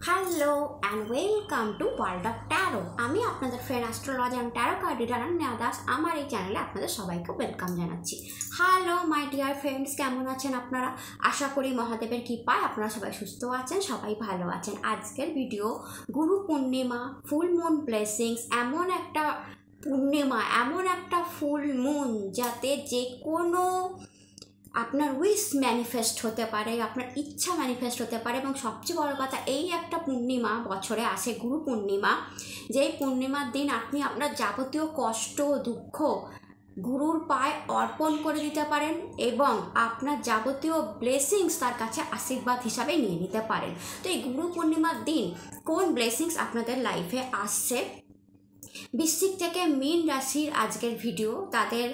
Hello and welcome to world of taro. আমি আপনাদের friend astrology and taro card reader Neha Das. আমার এই চ্যানেলে আপনাদের সবাইকে ওয়েলকাম জানাচ্ছি। হ্যালো মাই ডিয়ার ফ্রেন্ডস, কেমন আছেন আপনারা? আশা করি মহাদেবের কৃপায় আপনারা সবাই সুস্থ আছেন, সবাই ভালো আছেন। আজকের video Guru Purnima, full moon blessings, এমন একটা পূর্ণিমা, এমন একটা ফুল মুন যাতে যে কোনো আপনার উইশ ম্যানিফেস্ট হতে পারে, আপনার ইচ্ছা ম্যানিফেস্ট হতে পারে। এবং সবচেয়ে বড় কথা, এই একটা পূর্ণিমা বছরে আসে, গুরু পূর্ণিমা, যেই পূর্ণিমার দিন আপনি আপনার যাবতীয় কষ্ট দুঃখ গুরুর পায়ে অর্পণ করে দিতে পারেন এবং আপনার যাবতীয় ব্লেসিংস তার কাছে আশীর্বাদ হিসাবে নিয়ে নিতে পারেন। তো এই গুরু পূর্ণিমার দিন কোন ব্লেসিংস আপনাদের লাইফে আসছে, বৃশ্চিক থেকে মীন রাশির আজকের ভিডিও, তাদের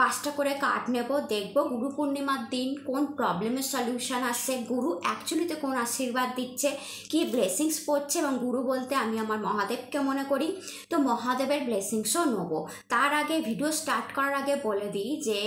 5টা করে কার্ড নেব, দেখব গুরু পূর্ণিমার দিন কোন প্রবলেমের সলিউশন আসছে, গুরু অ্যাকচুয়ালিতে কোন আশীর্বাদ দিচ্ছে, কি ব্লেসিংস পড়ছে। এবং গুরু বলতে আমি আমার মহাদেবকে মনে করি, তো মহাদেবের ব্লেসিংসও নেব। তার আগে ভিডিও স্টার্ট করার আগে বলে দিই যে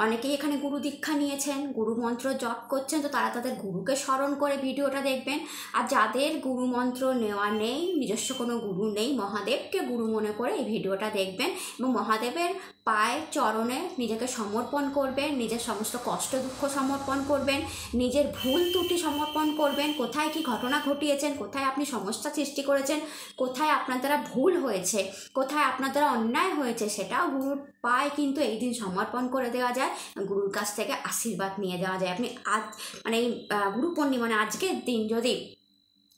অনেকেই এখানে গুরু দীক্ষা নিয়েছেন, গুরু মন্ত্র জপ করছেন, তো তারা তাদের গুরুকে স্মরণ করে ভিডিওটা দেখবেন। আর যাদের গুরু মন্ত্র নেওয়া নেই, নিজস্ব কোনো গুরু নেই, মহাদেবকে গুরু মনে করে এই ভিডিওটা দেখবেন এবং মহাদেবের পায়ে চরণে নিজেকে সমর্পণ করবেন, নিজের সমস্ত কষ্ট দুঃখ সমর্পণ করবেন, নিজের ভুল ত্রুটি সমর্পণ করবেন, কোথায় কি ঘটনা ঘটিয়েছেন, কোথায় আপনি সমস্যা সৃষ্টি করেছেন, কোথায় আপনার দ্বারা ভুল হয়েছে, কোথায় আপনার দ্বারা অন্যায় হয়েছে, সেটাও গুরুর পায়ে কিন্তু এই দিন সমর্পণ করে দেওয়া যায়, গুরুর কাছ থেকে আশীর্বাদ নিয়ে দেওয়া যায়। আপনি আজ মানে এই গুরু পূর্ণিমা মানে আজকের দিন যদি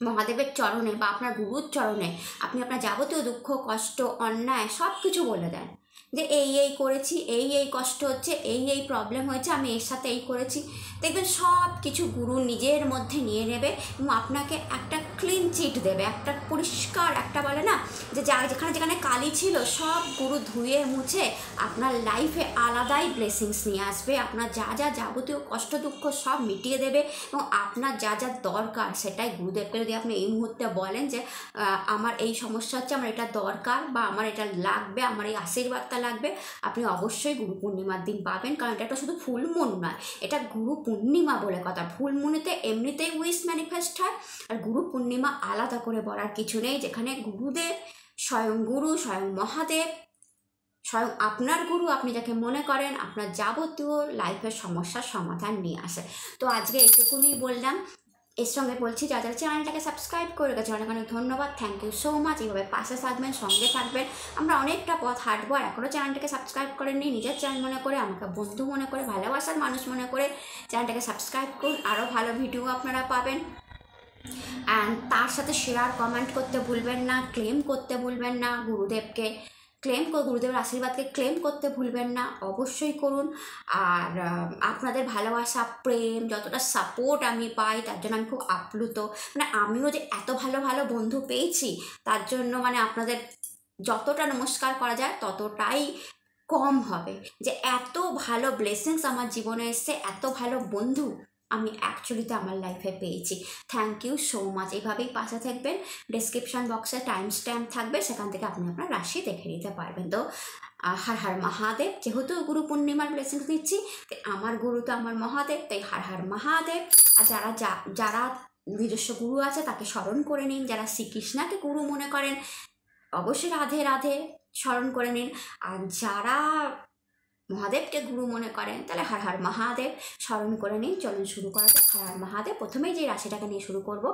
মহাদেবের চরণে বা আপনার গুরুর চরণে আপনি আপনার যাবতীয় দুঃখ কষ্ট অন্যায় সব কিছু বলে দেন, যে এই করেছি, এই কষ্ট হচ্ছে, এই প্রবলেম হয়েছে, আমি এর সাথে এই করেছি, দেখবেন সব কিছু গুরু নিজের মধ্যে নিয়ে নেবে এবং আপনাকে একটা ক্লিন চিট দেবে, একটা পরিষ্কার, একটা বলে না যে যেখানে যেখানে কালি ছিল সব গুরু ধুয়ে মুছে আপনার লাইফে আলাদাই ব্লেসিংস নিয়ে আসবে। আপনার যা যা যাবতীয় কষ্ট দুঃখ সব মিটিয়ে দেবে এবং আপনার যা যা দরকার সেটাই গুরুদেবকে যদি আপনি এই মুহূর্তে বলেন যে আমার এই সমস্যা হচ্ছে, আমার এটা দরকার বা আমার এটা লাগবে, আমার এই আশীর্বাদটা লাগবে, আপনি অবশ্যই গুরু পূর্ণিমার দিন পাবেন। কারণ এটা শুধু ফুল মুন নয়, এটা গুরু পূর্ণিমা বলে কথা। ফুল মুনেতে এমনিতেই উইশ ম্যানিফেস্ট হয়, আর গুরু পূর্ণিমা আলাদা করে বলার কিছু নেই, যেখানে গুরুদেব স্বয়ং গুরু, স্বয়ং মহাদেব, স্বয়ং আপনার গুরু, আপনি যাকে মনে করেন, আপনার যাবতীয় লাইফের সমস্যার সমাধান নিয়ে আসে। তো আজকে এইটুকুনি বললাম। এর সঙ্গে বলছি যারা চ্যানেলটাকে সাবস্ক্রাইব করে গেছে অনেক অনেক ধন্যবাদ, থ্যাংক ইউ সো মাচ। এইভাবে পাশে থাকবেন, সঙ্গে থাকবেন, আমরা অনেকটা পথ হাঁটবো। আর এখনও চ্যানেলটাকে সাবস্ক্রাইব করেননি, নিজের চ্যানেল মনে করে, আমাকে বন্ধু মনে করে, ভালোবাসার মানুষ মনে করে চ্যানেলটাকে সাবস্ক্রাইব করুন, আরও ভালো ভিডিও আপনারা পাবেন। অ্যান্ড তার সাথে শেয়ার কমেন্ট করতে ভুলবেন না, ক্লেম করতে ভুলবেন না, গুরুদেবকে গুরুদেবের আশীর্বাদকে ক্লেম করতে ভুলবেন না, অবশ্যই করুন। আর আপনাদের ভালোবাসা প্রেম যতটা সাপোর্ট আমি পাই তার জন্য আমি খুব আপ্লুত। মানে আমিও যে এত ভালো ভালো বন্ধু পেয়েছি তার জন্য মানে আপনাদের যতটা নমস্কার করা যায় ততটাই কম হবে, যে এত ভালো ব্লেসিংস আমার জীবনে এসছে, এত ভালো বন্ধু আমি অ্যাকচুয়ালিতে আমার লাইফে পেয়েছি। Thank you so much. এইভাবেই পাশে থাকবেন, ডেসক্রিপশন বক্সে টাইম স্ট্যাম্প থাকবে, সেখান থেকে আপনি আপনার রাশি দেখে নিতে পারবেন। তো হর হর মহাদেব, যেহেতু গুরু পূর্ণিমার ব্লেসিংস দিচ্ছি, আমার গুরু তো আমার মহাদেব, তাই হর হর মহাদেব। আর যারা নিজস্ব গুরু আছে তাকে স্মরণ করে নিন, যারা শ্রীকৃষ্ণকে গুরু মনে করেন অবশ্যই রাধে রাধে স্মরণ করে নিন, আর যারা মহাদেবকে গুরু মনে করেন তাহলে হর হর মহাদেব স্মরণ করে নিন। চলুন শুরু করা যাক। হর হর মহাদেব। প্রথমেই যে রাশিটাকে নিয়ে শুরু করব,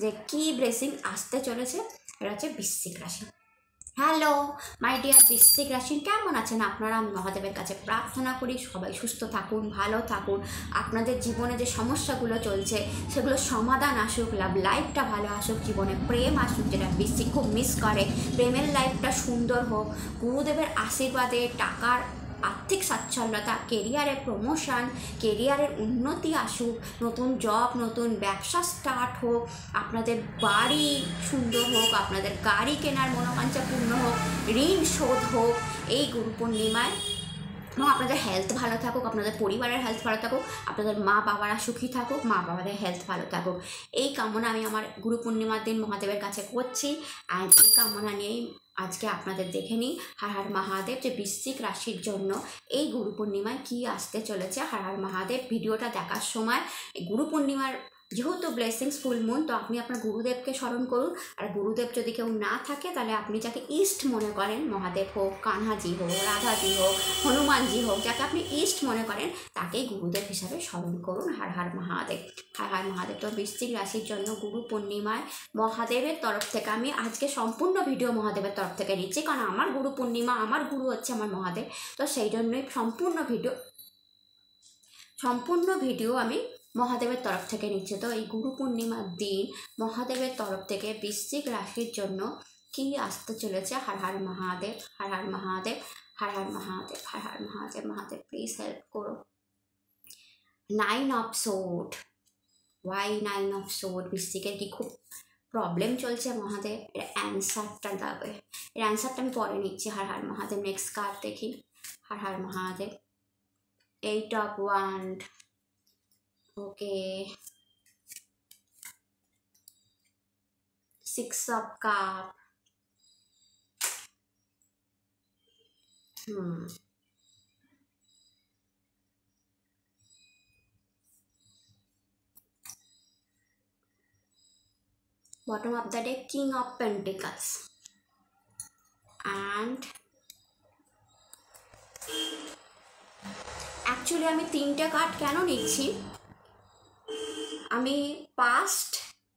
যে কি ব্লেসিং আসতে চলেছে, এটা হচ্ছে বৃশ্চিক রাশি। হ্যালো মাই ডিয়ার বৃশ্চিক রাশি, কেমন আছেন আপনারা? আমি মহাদেবের কাছে প্রার্থনা করি সবাই সুস্থ থাকুন, ভালো থাকুন, আপনাদের জীবনে যে সমস্যাগুলো চলছে সেগুলো সমাধান আসুক, লাইফটা ভালো আসুক, জীবনে প্রেম আসুক, যেটা বৃশ্চিক খুব মিস করে, প্রেমের লাইফটা সুন্দর হোক, গুরুদেবের আশীর্বাদে টাকার আর্থিক সচ্ছলতা, কেরিয়ারের প্রমোশন, কেরিয়ারের উন্নতি আসুক, নতুন জব, নতুন ব্যবসা স্টার্ট হোক, আপনাদের বাড়ি সুন্দর হোক, আপনাদের গাড়ি কেনার মনোবাঞ্ছা পূর্ণ হোক, ঋণ শোধ হোক এই গুরু পূর্ণিমায়, এবং আপনাদের হেলথ ভালো থাকুক, আপনাদের পরিবারের হেলথ ভালো থাকুক, আপনাদের মা বাবারা সুখী থাকুক, মা বাবাদের হেলথ ভালো থাকুক, এই কামনা আমি আমার গুরু পূর্ণিমার দিন মহাদেবের কাছে করছি। অ্যান্ড এই কামনা নিয়েই আজকে আপনাদের দেখে নিই হর হর মহাদেব, যে বৃশ্চিক রাশির জন্য এই গুরু পূর্ণিমায় কী আসতে চলেছে। হর হর মহাদেব ভিডিওটা দেখার সময় গুরু পূর্ণিমার যেহেতু ব্লেসিংস ফুল মুন, তো আপনি আপনার গুরুদেবকে স্মরণ করুন। আর গুরুদেব যদি কেউ না থাকে তাহলে আপনি যাকে ইষ্ট মনে করেন, মহাদেব হোক, কানহাজি হোক, রাধাজি হোক, হনুমানজি হোক, যাকে আপনি ইষ্ট মনে করেন তাকেই গুরুদেব হিসাবে স্মরণ করুন। হর হর মহাদেব, হর হর মহাদেব। তো বৃশ্চিক রাশির জন্য গুরু পূর্ণিমায় মহাদেবের তরফ থেকে আমি আজকে সম্পূর্ণ ভিডিও মহাদেবের তরফ থেকে নিচ্ছি, কারণ আমার গুরু পূর্ণিমা, আমার গুরু হচ্ছে আমার মহাদেব। তো সেই জন্যই সম্পূর্ণ ভিডিও আমি মহাদেবের তরফ থেকে নিচ্ছে। তো এই গুরু পূর্ণিমার দিন মহাদেবের তরফ থেকে বৃশ্চিক রাশির জন্য কি আসতে চলেছে? হর হর মহাদেব, হর হর মহাদেব, হর হর মহাদেব, হর হর মহাদেব। মহাদেব প্লিজ হেল্প করো। 9 of sword. Why 9 of sword? বৃশ্চিকের কি খুব প্রবলেম চলছে মহাদেব? এর অ্যান্সারটা দেবে, এর অ্যান্সারটা আমি পরে নিচ্ছি। হর হর মহাদেব। নেক্সট কার্ড দেখি। Har Har Mahadev. 8 of wand. Okay, 6 of cup. Bottom of the deck, King of Pentacles. And actually আমি 3টে কার্ড কেন নিচ্ছি? আমি পাস্ট,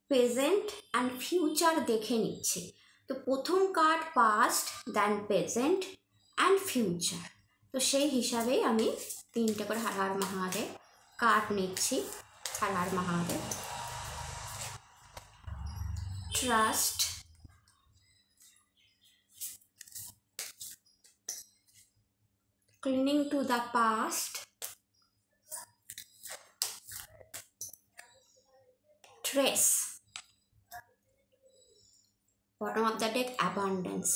প্রেজেন্ট অ্যান্ড ফিউচার দেখে নিচ্ছি। তো প্রথম card past, then present and future. তো সেই হিসাবেই আমি 3টে করে হর হর মহাদেব কার্ড নিচ্ছি। Har Har Mahadev. Trust, clinging to the past, trace, bottom of the deck, abundance.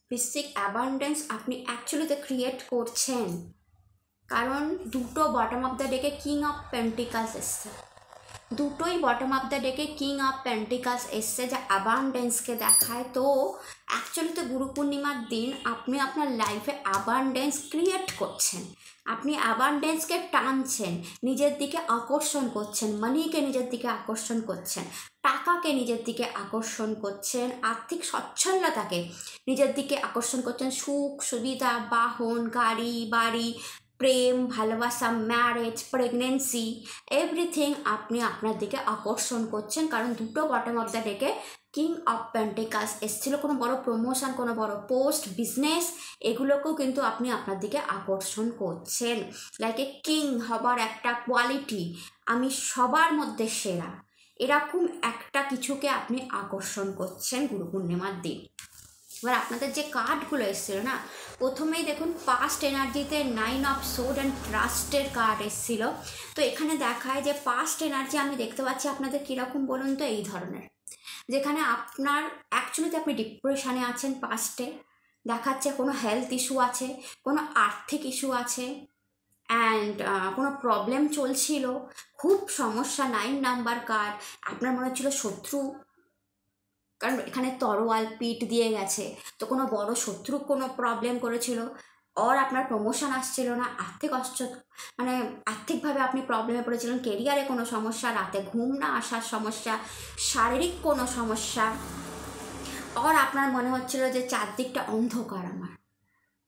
বৃশ্চিক অ্যাবান্ডেন্স আপনি অ্যাকচুয়ালিতে ক্রিয়েট করছেন, কারণ দুটো বটম অফ দ্য ডেকে কিং অফ পেন্টিকালস এসছে। দুটোই বটম অফ দ্য ডেকে কিং অফ পেন্টিকালস এসছে, যা অ্যাবান্ডেন্সকে দেখায়। তো অ্যাকচুয়ালিতে গুরু পূর্ণিমার দিন আপনি আপনার লাইফে অ্যাবান্ডেন্স ক্রিয়েট করছেন, আপনি অ্যাবান্ডেন্সকে টানছেন, নিজের দিকে আকর্ষণ করছেন, মানিকে নিজের দিকে আকর্ষণ করছেন, টাকাকে নিজের দিকে আকর্ষণ করছেন, আর্থিক সচ্ছলতাকে নিজের দিকে আকর্ষণ করছেন, সুখ সুবিধা, বাহন, গাড়ি বাড়ি, প্রেম, ভালোবাসা, ম্যারেজ, প্রেগনেন্সি, এভরিথিং আপনি আপনার দিকে আকর্ষণ করছেন, কারণ দুটো বটম অফ দ্য ডেকে কিং অফ পেন্টিকালস এসেছিলো। কোনো বড় প্রমোশন, কোনো বড় পোস্ট, বিজনেস, এগুলোকেও কিন্তু আপনি আপনার দিকে আকর্ষণ করছেন। লাইক এ কিং হবার একটা কোয়ালিটি, আমি সবার মধ্যে সেরা, এরকম একটা কিছুকে আপনি আকর্ষণ করছেন গুরু পূর্ণিমার দিন। এবার আপনাদের যে কার্ডগুলো এসেছিল না, প্রথমেই দেখুন পাস্ট এনার্জিতে 9 অফ সোর্ড অ্যান্ড ট্রাস্টের কার্ড এসেছিলো। তো এখানে দেখায় যে পাস্ট এনার্জি আমি দেখতে পাচ্ছি আপনাদের কীরকম বলুন তো, এই ধরনের, যেখানে আপনার অ্যাকচুয়ালিতে আপনি ডিপ্রেশনে আছেন, পাস্টে দেখাচ্ছে কোনো হেলথ ইস্যু আছে, কোনো আর্থিক ইস্যু আছে, অ্যান্ড কোনো প্রবলেম চলছিল, খুব সমস্যা। 9 নাম্বার কার্ড, আপনার মনে হচ্ছিল শত্রু, কারণ এখানে তরোয়াল পিঠ দিয়ে গেছে, তো কোনো বড় শত্রু কোনো প্রবলেম করেছিল, আর আপনার প্রমোশন আসছিল না, মানে আর্থিকভাবে আপনি প্রবলেমে পড়েছিলেন, কেরিয়ারে কোনো সমস্যা, রাতে ঘুম না আসার সমস্যা, শারীরিক কোনো সমস্যা, আর আপনার মনে হচ্ছিল যে চারদিকটা অন্ধকার। আমার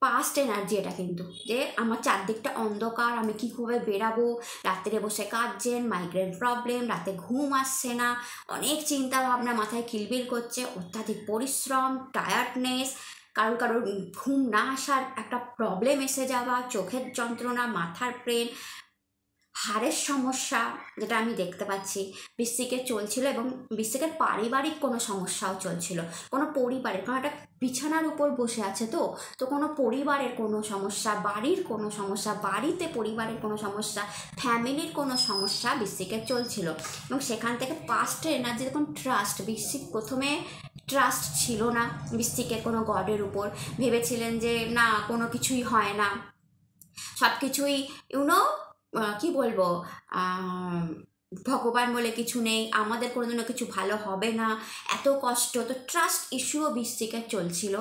পাস্ট এনার্জি এটা কিন্তু, যে আমার চারদিকটা অন্ধকার, আমি কীভাবে বেরাবো, রাত্রে বসে কাঁদছেন, মাইগ্রেন প্রবলেম, রাতে ঘুম আসছে না, অনেক চিন্তা ভাবনা মাথায় কিলবিল করছে, অত্যাধিক পরিশ্রম, টায়ার্ডনেস, কারোর ঘুম না আসার একটা প্রবলেম এসে যাওয়া, চোখের যন্ত্রণা, মাথার পেন, হাড়ের সমস্যা, যেটা আমি দেখতে পাচ্ছি বৃশ্চিকের চলছিল, এবং বৃশ্চিকের পারিবারিক কোনো সমস্যাও চলছিল, কোনো পরিবারের, কারণ একটা বিছানার উপর বসে আছে, তো কোনো পরিবারের কোনো সমস্যা, বাড়ির কোনো সমস্যা, বাড়িতে পরিবারের কোনো সমস্যা, ফ্যামিলির কোনো সমস্যা বৃশ্চিকের চলছিল। এবং সেখান থেকে পাস্টের এনার্জি দেখুন ট্রাস্ট, বৃশ্চিক প্রথমে ট্রাস্ট ছিল না বৃশ্চিকের কোনো গডের উপর, ভেবেছিলেন যে না কোনো কিছুই হয় না, সব কিছুই কি বলবো, ভগবান বলে কিছু নেই, আমাদের কোনোদিনও কিছু ভালো হবে না, এত কষ্ট, তো ট্রাস্ট ইস্যুও বৃশ্চিকের চলছিল।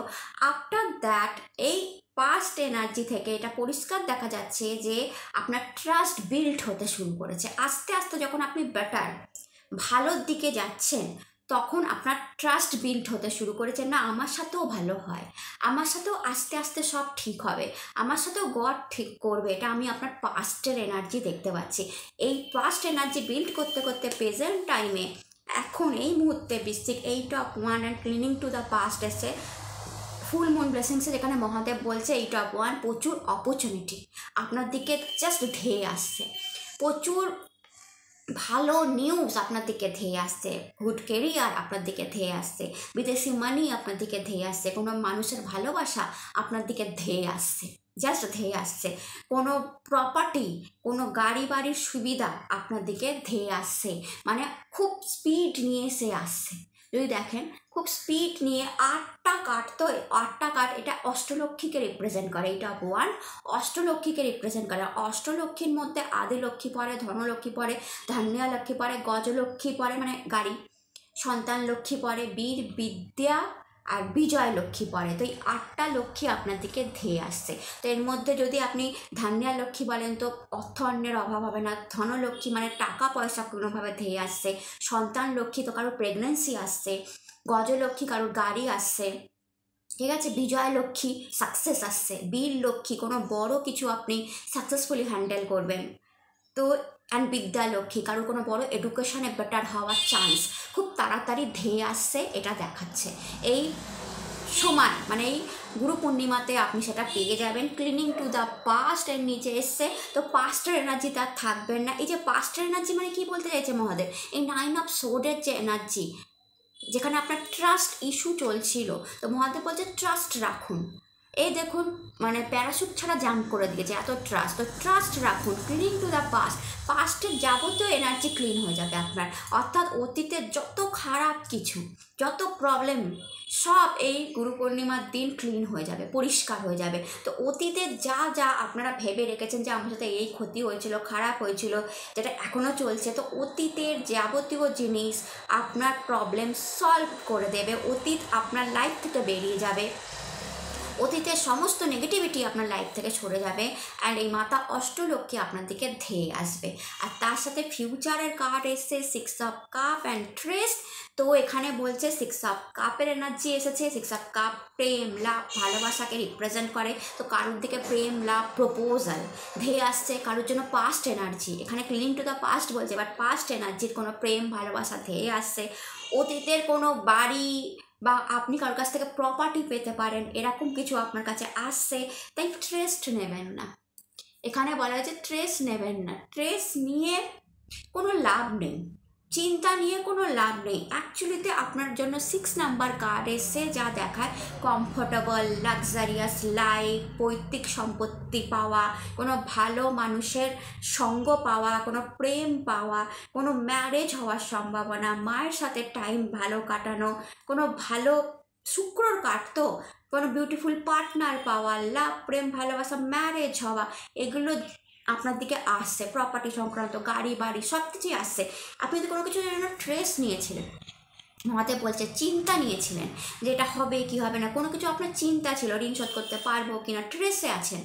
আফটার দ্যাট এই পাস্ট এনার্জি থেকে এটা পরিষ্কার দেখা যাচ্ছে যে আপনার ট্রাস্ট বিল্ড হতে শুরু করেছে। আস্তে আস্তে যখন আপনি বেটার ভালোর দিকে যাচ্ছেন তখন আপনার ট্রাস্ট বিল্ড হতে শুরু করেছে, না আমার সাথেও ভালো হয়, আমার সাথেও আস্তে আস্তে সব ঠিক হবে, আমার সাথেও গড ঠিক করবে। এটা আমি আপনার পাস্টের এনার্জি দেখতে পাচ্ছি। এই পাস্ট এনার্জি বিল্ড করতে করতে প্রেজেন্ট টাইমে এখন এই মুহূর্তে বৃশ্চিক 8 of Wands and cleaning to the past এসে ফুল মুন ব্লেসিংসে যেখানে মহাদেব বলছে 8 of Wands প্রচুর অপরচুনিটি আপনার দিকে জাস্ট ধেয়ে আসছে, প্রচুর ভালো নিউজ আপনার দিকে ধেয়ে আসছে, গুড কেরিয়ার আপনার দিকে ধেয়ে আসছে, বিদেশি মানি আপনার দিকে ধেয়ে আসছে, কোনো মানুষের ভালোবাসা আপনার দিকে ধেয়ে আসছে, জাস্ট ধেয়ে আসছে, কোনো প্রপার্টি কোনো গাড়ি বাড়ির সুবিধা আপনার দিকে ধেয়ে আসছে, মানে খুব স্পিড নিয়ে সে আসছে। যদি দেখেন খুব স্পিড নিয়ে 8টা কার্ড, তো 8টা কার্ড এটা অষ্টলক্ষ্মীকে রিপ্রেজেন্ট করে। এটা ওয়ান অষ্টলক্ষ্মীকে রিপ্রেজেন্ট করে। অষ্টলক্ষ্মীর মধ্যে আদিলক্ষ্মী পড়ে, ধনলক্ষ্মী পড়ে, ধান্যা লক্ষ্মী পড়ে, গজলক্ষ্মী পড়ে মানে গাড়ি, সন্তান লক্ষ্মী পড়ে, বীর বিদ্যা আর বিজয় লক্ষ্মী পড়ে। তো এই 8টা লক্ষ্মী আপনার দিকে ধেয়ে আসছে। তো এর মধ্যে যদি আপনি ধান্যা লক্ষ্মী বলেন তো অর্থ অন্যের অভাব হবে না, ধনলক্ষ্মী মানে টাকা পয়সা কোনোভাবে ধেয়ে আসছে, সন্তান লক্ষ্মী তো কারোর প্রেগনেন্সি আসছে, গজলক্ষ্মী কারোর গাড়ি আসছে, ঠিক আছে, বিজয় লক্ষ্মী সাকসেস আসছে, বীর লক্ষ্মী কোনো বড় কিছু আপনি সাকসেসফুলি হ্যান্ডেল করবেন, তো অ্যান্ড বিদ্যা লক্ষ্মী কারোর কোনো বড় এডুকেশনে বেটার হওয়ার চান্স খুব তাড়াতাড়ি ধেয়ে আসছে, এটা দেখাচ্ছে। এই সময় মানে এই গুরু পূর্ণিমাতে আপনি সেটা পেয়ে যাবেন। ক্লিনিং টু দ্য পাস্ট এর নিচে এসছে, তো পাস্টের এনার্জি তার থাকবেন না। এই যে পাস্টের এনার্জি মানে কি বলতে চাইছে মহাদেব, এই 9 of Swords যে এনার্জি, যেখানে আপনার ট্রাস্ট ইস্যু চলছিল, তো মহাদেব বলছে ট্রাস্ট রাখুন। এই দেখুন মানে প্যারাশুট ছাড়া জাম্প করে দিয়েছে, এত ট্রাস্ট, তো ট্রাস্ট রাখুন। ক্লিনিং টু দ্য পাস্ট, পাস্টের যাবতীয় এনার্জি ক্লিন হয়ে যাবে আপনার, অর্থাৎ অতীতের যত খারাপ কিছু, যত প্রবলেম সব এই গুরু পূর্ণিমার দিন ক্লিন হয়ে যাবে, পরিষ্কার হয়ে যাবে। তো অতীতের যা যা আপনারা ভেবে রেখেছেন যে আমার সাথে এই ক্ষতি হয়েছিল, খারাপ হয়েছিল, যেটা এখনও চলছে, তো অতীতের যাবতীয় জিনিস আপনার প্রবলেম সলভ করে দেবে। অতীত আপনার লাইফ থেকে বেরিয়ে যাবে, অতীতের সমস্ত নেগেটিভিটি আপনার লাইফ থেকে সরে যাবে, অ্যান্ড এই মাতা অষ্টলক্ষ্মী আপনার দিকে ধেয়ে আসবে। আর তার সাথে ফিউচারের কার্ড এসছে 6 of Cups অ্যান্ড ট্রেস। তো এখানে বলছে 6 of Cups-এর এনার্জি এসেছে। 6 of Cups প্রেম, লাভ, ভালোবাসাকে রিপ্রেজেন্ট করে। তো কারোর দিকে প্রেম, লাভ, প্রপোজাল ধেয়ে আসছে, কারোর জন্য পাস্ট এনার্জি, এখানে ক্লিনিং টু দ্য পাস্ট বলছে, বাট পাস্ট এনার্জির কোনো প্রেম ভালোবাসা ধেয়ে আসছে। অতীতের কোনো বাড়ি বা আপনি কারোর কাছ থেকে প্রপার্টি পেতে পারেন, এরকম কিছু আপনার কাছে আসছে, তাই ট্রেস্ট নেবেন না। এখানে বলা হয়েছে ট্রেস নেবেন না, ট্রেস নিয়ে কোনো লাভ নেই, চিন্তা নিয়ে কোনো লাভ নেই। অ্যাকচুয়ালিতে আপনার জন্য 6 নাম্বার কার্ড এসছে, যা দেখায় কমফোর্টেবল লাক্সারিয়াস লাইফ, পৈতৃক সম্পত্তি পাওয়া, কোনো ভালো মানুষের সঙ্গ পাওয়া, কোনো প্রেম পাওয়া, কোনো ম্যারেজ হওয়ার সম্ভাবনা, মায়ের সাথে টাইম ভালো কাটানো, কোনো ভালো শুক্রর কার্ড, তো কোনো বিউটিফুল পার্টনার পাওয়া, লাভ, প্রেম, ভালোবাসা, ম্যারেজ হওয়া, এগুলো আপনার দিকে আসছে। প্রপার্টি সংক্রান্ত, গাড়ি বাড়ি সব কিছুই আসছে। আপনি যদি কোনো কিছুর জন্য ট্রেস নিয়েছিলেন, মহাদেব বলছে চিন্তা নিয়েছিলেন যে এটা হবে কি হবে না, কোনো কিছু আপনার চিন্তা ছিল, ঋণ শোধ করতে পারবো কিনা, ট্রেসে আছেন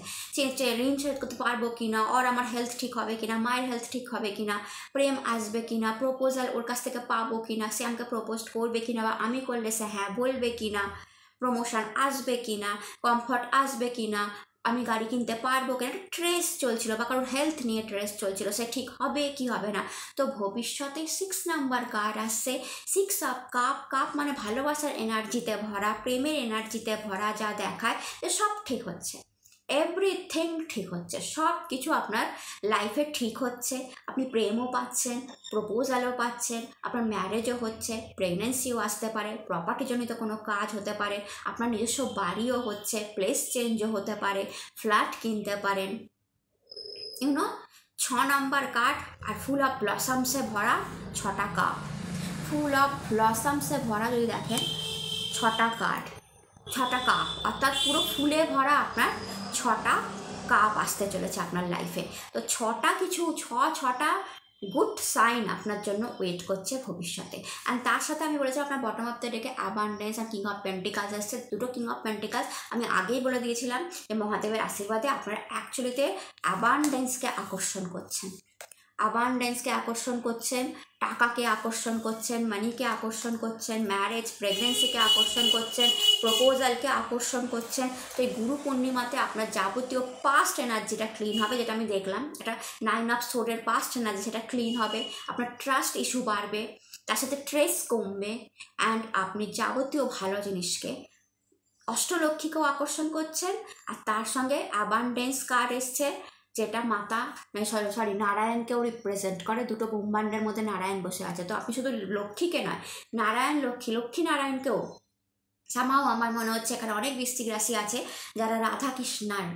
ঋণ শোধ করতে পারবো কিনা, ওর আমার হেলথ ঠিক হবে কিনা, মায়ের হেলথ ঠিক হবে কিনা, প্রেম আসবে কিনা, প্রপোজাল ওর কাছ থেকে পাবো কিনা, সে আমাকে প্রপোজ করবে কিনা, বা আমি করলে সে হ্যাঁ বলবে কিনা, প্রমোশন আসবে কিনা, কমফর্ট আসবে কিনা, আমি গাড়ি কিনতে পারবো কিনা, একটা ট্রেস চলছিল, বা কারোর হেলথ নিয়ে ট্রেস চলছিল, সে ঠিক হবে কি হবে না। তো ভবিষ্যতে 6 নাম্বার কার্ড আসছে, 6 of Cups। কাপ মানে ভালোবাসার এনার্জিতে ভরা, প্রেমের এনার্জিতে ভরা, যা দেখায় যে সব ঠিক হচ্ছে, এভরিথিং ঠিক হচ্ছে, সব কিছু আপনার লাইফে ঠিক হচ্ছে। আপনি প্রেমও পাচ্ছেন, প্রপোজালও পাচ্ছেন, আপনার ম্যারেজও হচ্ছে, প্রেগনেন্সিও আসতে পারে, প্রপার্টিজনিত কোনো কাজ হতে পারে, আপনার নিজস্ব বাড়িও হচ্ছে, প্লেস চেঞ্জও হতে পারে, ফ্ল্যাট কিনতে পারেন, ইউনো। 6 নাম্বার কার্ড আর ফুল অফ ব্লসমসে ভরা 6টা কাপ, ফুল অফ ব্লসমসে ভরা যদি দেখেন 6টা কার্ড, 6টা কাপ, অর্থাৎ পুরো ফুলে ভরা আপনার 6টা কাপ আসতে চলেছে আপনার লাইফে। তো 6টা কিছু 6টা গুড সাইন আপনার জন্য ওয়েট করছে ভবিষ্যতে। অ্যান্ড তার সাথে আমি বলেছি আপনার বটম অফ দ্য ডেকে অ্যাবান্ডেন্স আর কিং অফ পেন্টিকালস আসছে। দুটো কিং অফ পেন্টিকালস আমি আগেই বলে দিয়েছিলাম যে মহাদেবের আশীর্বাদে আপনারা অ্যাকচুয়ালিতে অ্যাবান্ডেন্সকে আকর্ষণ করছেন, অ্যাবান্ডেন্সকে আকর্ষণ করছেন, টাকাকে আকর্ষণ করছেন, মানিকে আকর্ষণ করছেন, ম্যারেজ প্রেগনেন্সিকে আকর্ষণ করছেন, প্রপোজালকে আকর্ষণ করছেন। তো এই গুরু পূর্ণিমাতে আপনার যাবতীয় পাস্ট এনার্জিটা ক্লিন হবে, যেটা আমি দেখলাম, এটা 9 অফ সোর্ডের পাস্ট এনার্জি, সেটা ক্লিন হবে। আপনার ট্রাস্ট ইস্যু বাড়বে, তার সাথে ট্রেস কমবে, অ্যান্ড আপনি যাবতীয় ভালো জিনিসকে, অষ্টলক্ষ্মীকেও আকর্ষণ করছেন। আর তার সঙ্গে অ্যাবান্ডেন্স কার্ড এসছে, যেটা মাতা সরি নারায়ণকেও রিপ্রেজেন্ট করে। দুটো ব্রহ্মাণ্ডের মধ্যে নারায়ণ বসে আছে। তো আপনি শুধু লক্ষ্মীকে নয়, নারায়ণ লক্ষ্মী নারায়ণকেও সামাও আমার মনে হচ্ছে এখানে অনেক বৃশ্চিক রাশি আছে যারা রাধা কৃষ্ণার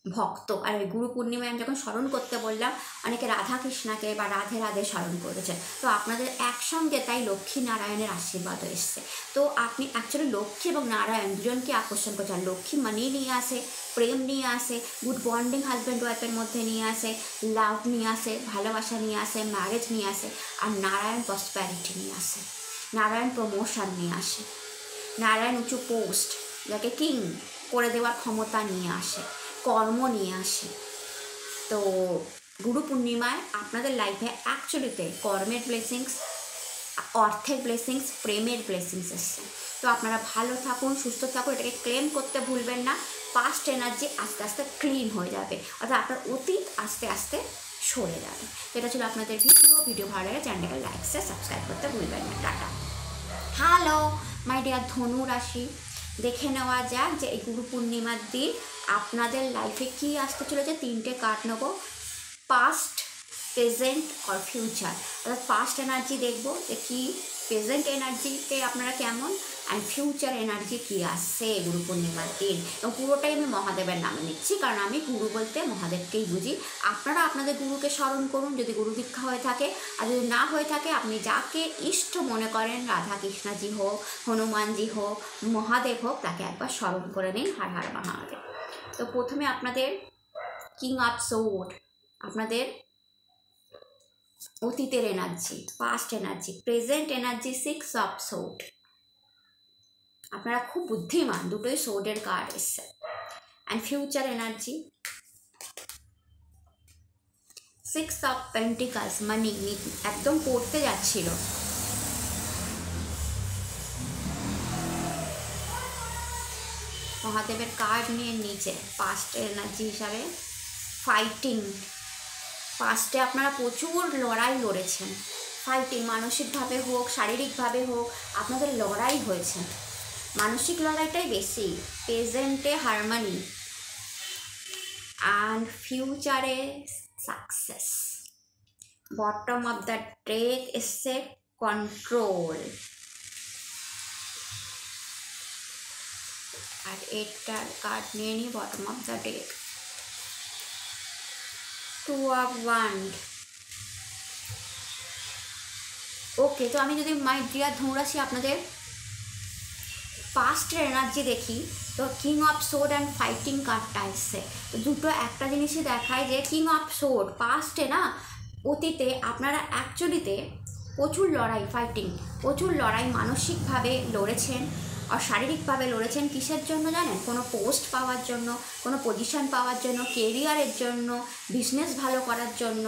ভক্ত। আর ওই গুরু পূর্ণিমায় আমি যখন স্মরণ করতে বললাম, অনেকে রাধা কৃষ্ণাকে বা রাধে রাধে স্মরণ করেছে। তো আপনাদের একসঙ্গে তাই লক্ষ্মী নারায়ণের আশীর্বাদ এসছে। তো আপনি অ্যাকচুয়ালি লক্ষ্মী এবং নারায়ণ দুজনকে আকর্ষণ করছেন। লক্ষ্মী মানি নিয়ে আসে, প্রেম নিয়ে আসে, গুড বন্ডিং হাজব্যান্ড ওয়াইফের মধ্যে নিয়ে আসে, লাভ নিয়ে আসে, ভালোবাসা নিয়ে আসে, ম্যারেজ নিয়ে আসে। আর নারায়ণ প্রসপ্যারিটি নিয়ে আসে, নারায়ণ প্রমোশন নিয়ে আসে, নারায়ণ উঁচু পোস্ট, যাকে কিং করে দেওয়ার ক্ষমতা নিয়ে আসে, কর্ম নিয়ে আসে। তো গুরু পূর্ণিমায় আপনাদের লাইফে অ্যাকচুয়ালিতে কর্মের ব্লেসিংস, অর্থের ব্লেসিংস, প্রেমের ব্লেসিংস এসছে। তো আপনারা ভালো থাকুন, সুস্থ থাকুন, এটাকে ক্লেম করতে ভুলবেন না। পাস্ট এনার্জি আস্তে আস্তে ক্লিন হয়ে যাবে, অর্থাৎ আপনার অতীত আস্তে আস্তে সরে যাবে। এটা ছিল আপনাদের ভিডিও ভালো লাগে চ্যানেলটাকে লাইক শেয়ার সাবস্ক্রাইব করতে ভুলবেন না। টাটা। হ্যালো মাই ডিয়ার ধনু রাশি, দেখে নেওয়া যাক যে এই গুরু পূর্ণিমার দিন আপনাদের লাইফে কি আসতে চলেছে। 3টে কার্ড নেব, পাস্ট, প্রেজেন্ট আর ফিউচার। অর্থাৎ পাস্ট এনার্জি দেখবো যে কি, প্রেজেন্ট এনার্জিতে আপনারা কেমন, অ্যান্ড ফিউচার এনার্জি কী আসছে গুরু পূর্ণিমার দিন। এবং পুরোটাই আমি মহাদেবের নামে নিচ্ছি, কারণ আমি গুরু বলতে মহাদেবকেই বুঝি। আপনারা আপনাদের গুরুকে স্মরণ করুন যদি গুরু দীক্ষা হয়ে থাকে, আর যদি না হয়ে থাকে আপনি যাকে ইষ্ট মনে করেন, রাধা কৃষ্ণজি হোক, হনুমানজি হোক, মহাদেব হোক, তাকে একবার স্মরণ করে নিন। হর হর মহাদেব। তো প্রথমে আপনাদের কিং অফ সোর্ড, আপনাদের অতীতের energy, past energy, present energy, 6 of sword. আপনারা খুব বুদ্ধিমান, দুটোই সোর্ডের কার্ড এসছে। And future energy, 6 of pentacles, money একদম পড়তে যাচ্ছিল। মহাদেবের কার্ড নিয়ে নিচে পাস্ট এনার্জি হিসাবে ফাইটিং। পাস্টে আপনারা প্রচুর লড়াই লড়েছেন, ফাইটিং, মানসিকভাবে হোক শারীরিকভাবে হোক, আপনাদের লড়াই হয়েছে, মানসিক লড়াইটাই বেশি। প্রেজেন্টে হারমোনি, অ্যান্ড ফিউচারে success. Bottom of the deck এসছে কন্ট্রোল, আর এটার কার্ড নিয়ে নিই bottom of the deck, 2 of wand. Okay, তো আমি যদি মাই ডিয়ার ধনুরাশি আপনাদের পাস্টের এনার্জি দেখি, তো king of sword and fighting কার্ডটা এসছে। তো দুটো একটা জিনিসই দেখায় যে কিং অফ সোর্ড পাস্টে না, অতীতে আপনারা অ্যাকচুয়ালিতে প্রচুর লড়াই, ফাইটিং, প্রচুর লড়াই মানসিকভাবে লড়েছেন আর শারীরিকভাবে লড়েছেন। কিসের জন্য জানেন? কোনো পোস্ট পাওয়ার জন্য, কোনো পজিশন পাওয়ার জন্য, কেরিয়ারের জন্য, বিজনেস ভালো করার জন্য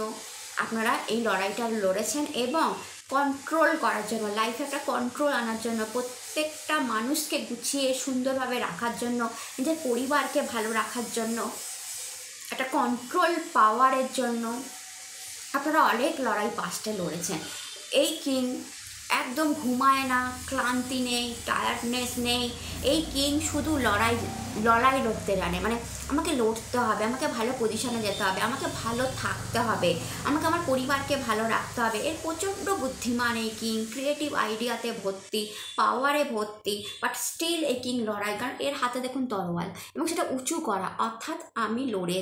আপনারা এই লড়াইটা লড়েছেন, এবং কন্ট্রোল করার জন্য, লাইফে একটা কন্ট্রোল আনার জন্য, প্রত্যেকটা মানুষকে গুছিয়ে সুন্দরভাবে রাখার জন্য, নিজের পরিবারকে ভালো রাখার জন্য, একটা কন্ট্রোল পাওয়ারের জন্য আপনারা অনেক লড়াই পাস্টে লড়েছেন। এই কিং একদম ঘুমায় না, ক্লান্তি নেই, টায়ার্ডনেস নেই। এই কিং শুধু লড়াই লড়তে জানে, মানে আমাকে লড়তে হবে, আমাকে ভালো পজিশনে যেতে হবে, আমাকে ভালো থাকতে হবে, আমাকে আমার পরিবারকে ভালো রাখতে হবে। এর প্রচণ্ড বুদ্ধিমান এই কিং, ক্রিয়েটিভ আইডিয়াতে ভর্তি, পাওয়ারে ভর্তি, বাট স্টিল এই কিং লড়াই, কারণ এর হাতে দেখুন তরোয়াল, এবং সেটা উঁচু করা, অর্থাৎ আমি লড়ে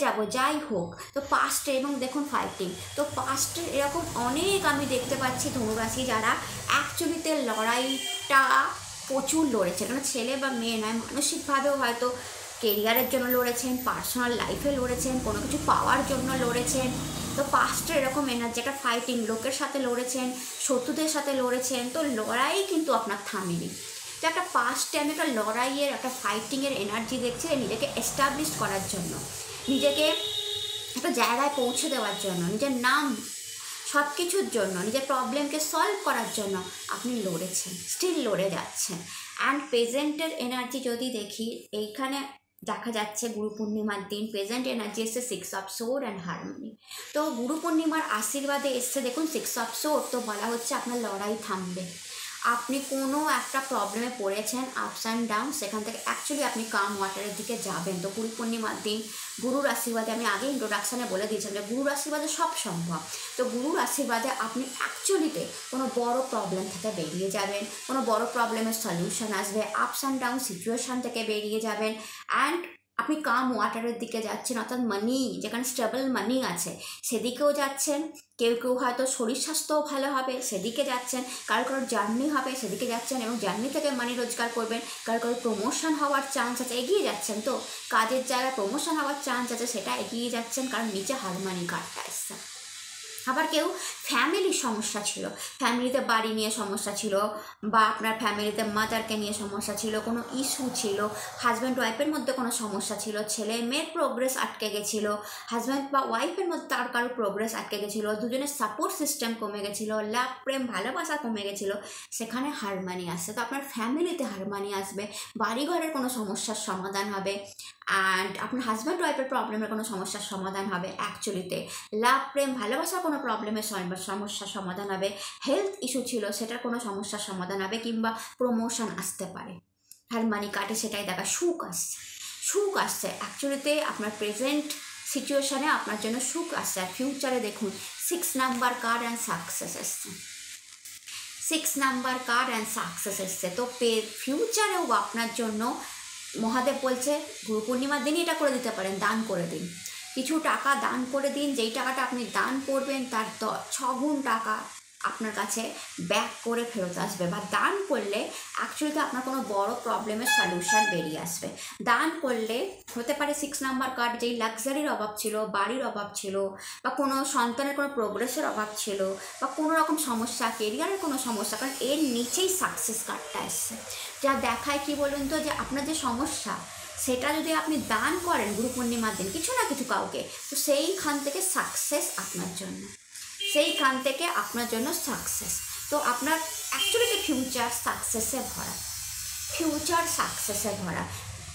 যাব যাই হোক। তো পাস্টে, এবং দেখুন ফাইটিং, তো পাস্টে এরকম অনেক আমি দেখতে পাচ্ছি ধনুরাশি যারা অ্যাকচুয়ালিতে লড়াইটা প্রচুর লড়েছে, কারণ ছেলে বা মেয়ে নয়, মানসিকভাবেও হয়তো কেরিয়ারের জন্য লড়েছেন, পার্সোনাল লাইফে লড়েছেন, কোনো কিছু পাওয়ার জন্য লড়েছেন, তো পাস্টে এরকম এনার্জি, একটা ফাইটিং, লোকের সাথে লড়েছেন, শত্রুদের সাথে লড়েছেন, তো লড়াই কিন্তু আপনার থামেনি। তো একটা পাস্টে আমি একটা লড়াইয়ের, একটা ফাইটিংয়ের এনার্জি দেখছি, নিজেকে এস্টাবলিশ করার জন্য, নিজেকে একটা জায়গায় পৌঁছে দেওয়ার জন্য, নিজের নাম, সব কিছুর জন্য, নিজের প্রবলেমকে সলভ করার জন্য আপনি লড়েছেন, স্টিল লড়ে যাচ্ছেন। অ্যান্ড প্রেজেন্টের এনার্জি যদি দেখি, এইখানে দেখা যাচ্ছে গুরু পূর্ণিমার দিন প্রেজেন্ট এনার্জি এসছে 6 অফ সোর্ড অ্যান্ড হারমোনি। তো গুরু পূর্ণিমার আশীর্বাদে এসছে দেখুন 6 অফ সোর্ড, তো বলা হচ্ছে আপনার লড়াই থামবে। আপনি কোনো একটা প্রবলেমে পড়েছেন, আপস অ্যান্ড ডাউন, সেখান থেকে অ্যাকচুয়ালি আপনি কাম ওয়াটারের দিকে যাবেন। তো গুরু পূর্ণিমার দিন গুরুর আশীর্বাদে, আমি আগে ইন্ট্রোডাকশানে বলে দিয়েছিলাম যে গুরুর আশীর্বাদে সব সম্ভব। তো গুরুর আশীর্বাদে আপনি অ্যাকচুয়ালিতে কোনো বড় প্রবলেম থেকে বেরিয়ে যাবেন, কোনো বড় প্রবলেমের সলিউশন আসবে, আপস অ্যান্ড ডাউন সিচুয়েশান থেকে বেরিয়ে যাবেন। অ্যান্ড আপনি কাম ওয়াটারের দিকে যাচ্ছেন, অর্থাৎ মানি, যেখানে স্টেবল মানি আছে সেদিকেও যাচ্ছেন। কেউ কেউ হয়তো শরীর স্বাস্থ্যও ভালো হবে, সেদিকে যাচ্ছেন। কারোর জার্নি হবে, সেদিকে যাচ্ছেন এবং জার্নি থেকে মানি রোজগার করবেন। কারোর প্রমোশন হওয়ার চান্স আছে, এগিয়ে যাচ্ছেন। তো কাজের জায়গায় প্রমোশন হওয়ার চান্স আছে, সেটা এগিয়ে যাচ্ছেন, কারণ নিচে হারমানি কার্ডটা এসছে। আবার কেউ ফ্যামিলির সমস্যা ছিল, ফ্যামিলিতে বাড়ি নিয়ে সমস্যা ছিল, বা আপনার ফ্যামিলিতে মাদারকে নিয়ে সমস্যা ছিল, কোনো ইস্যু ছিল, হাজব্যান্ড ওয়াইফের মধ্যে কোনো সমস্যা ছিল, ছেলে মেয়ের প্রোগ্রেস আটকে গেছিলো, হাজব্যান্ড বা ওয়াইফের মধ্যে তার কারো প্রোগ্রেস আটকে গেছিলো, দুজনের সাপোর্ট সিস্টেম কমে গেছিলো, লাভ প্রেম ভালোবাসা কমে গেছিলো, সেখানে হারমানি আসছে। তো আপনার ফ্যামিলিতে হারমানি আসবে, বাড়িঘরের কোনো সমস্যার সমাধান হবে, অ্যান্ড আপনার হাজব্যান্ড ওয়াইফের প্রবলেমের কোনো সমস্যার সমাধান হবে, অ্যাকচুয়ালিতে লাভ প্রেম ভালোবাসার কোনো প্রবলেমের সমস্যার সমাধান হবে, হেলথ ইস্যু ছিল সেটার কোনো সমস্যার সমাধান হবে, কিংবা প্রমোশন আসতে পারে। হারমানি কাটে সেটাই দেখা, সুখ আসছে, সুখ আসছে। অ্যাকচুয়ালিতে আপনার প্রেজেন্ট সিচুয়েশানে আপনার জন্য সুখ আসছে। আর ফিউচারে দেখুন 6 নাম্বার কার্ড অ্যান্ড সাকসেস এসছে, 6 নাম্বার কার্ড অ্যান্ড সাকসেস এসছে। তো ফিউচারেও আপনার জন্য মহাদেব বলছে গুরু পূর্ণিমার দিনই এটা করে দিতে পারেন, দান করে দিন, কিছু টাকা দান করে দিন। যেই টাকাটা আপনি দান করবেন তার 6 গুণ টাকা আপনার কাছে ব্যাক করে ফেরত আসবে। বা দান করলে অ্যাকচুয়ালি আপনার কোনো বড় প্রবলেমের সলিউশন বেরিয়ে আসবে। দান করলে হতে পারে 6 নাম্বার কার্ড, যেই লাক্সারির অভাব ছিল, বাড়ির অভাব ছিল, বা কোনো সন্তানের কোনো প্রোগ্রেসের অভাব ছিল, বা কোনো রকম সমস্যা, কেরিয়ারের কোনো সমস্যা, কারণ এর নিচেই সাকসেস কার্ডটা এসছে, যা দেখায় কি বলুন তো, যে আপনার যে সমস্যা সেটা যদি আপনি দান করেন গুরু পূর্ণিমার দিন কিছু না কিছু কাউকে, তো সেইখান থেকে সাকসেস আপনার জন্য, সেইখান থেকে আপনার জন্য সাকসেস। তো আপনার অ্যাকচুয়ালি ফিউচার সাকসেসে ভরা, ফিউচার সাকসেসে ভরা।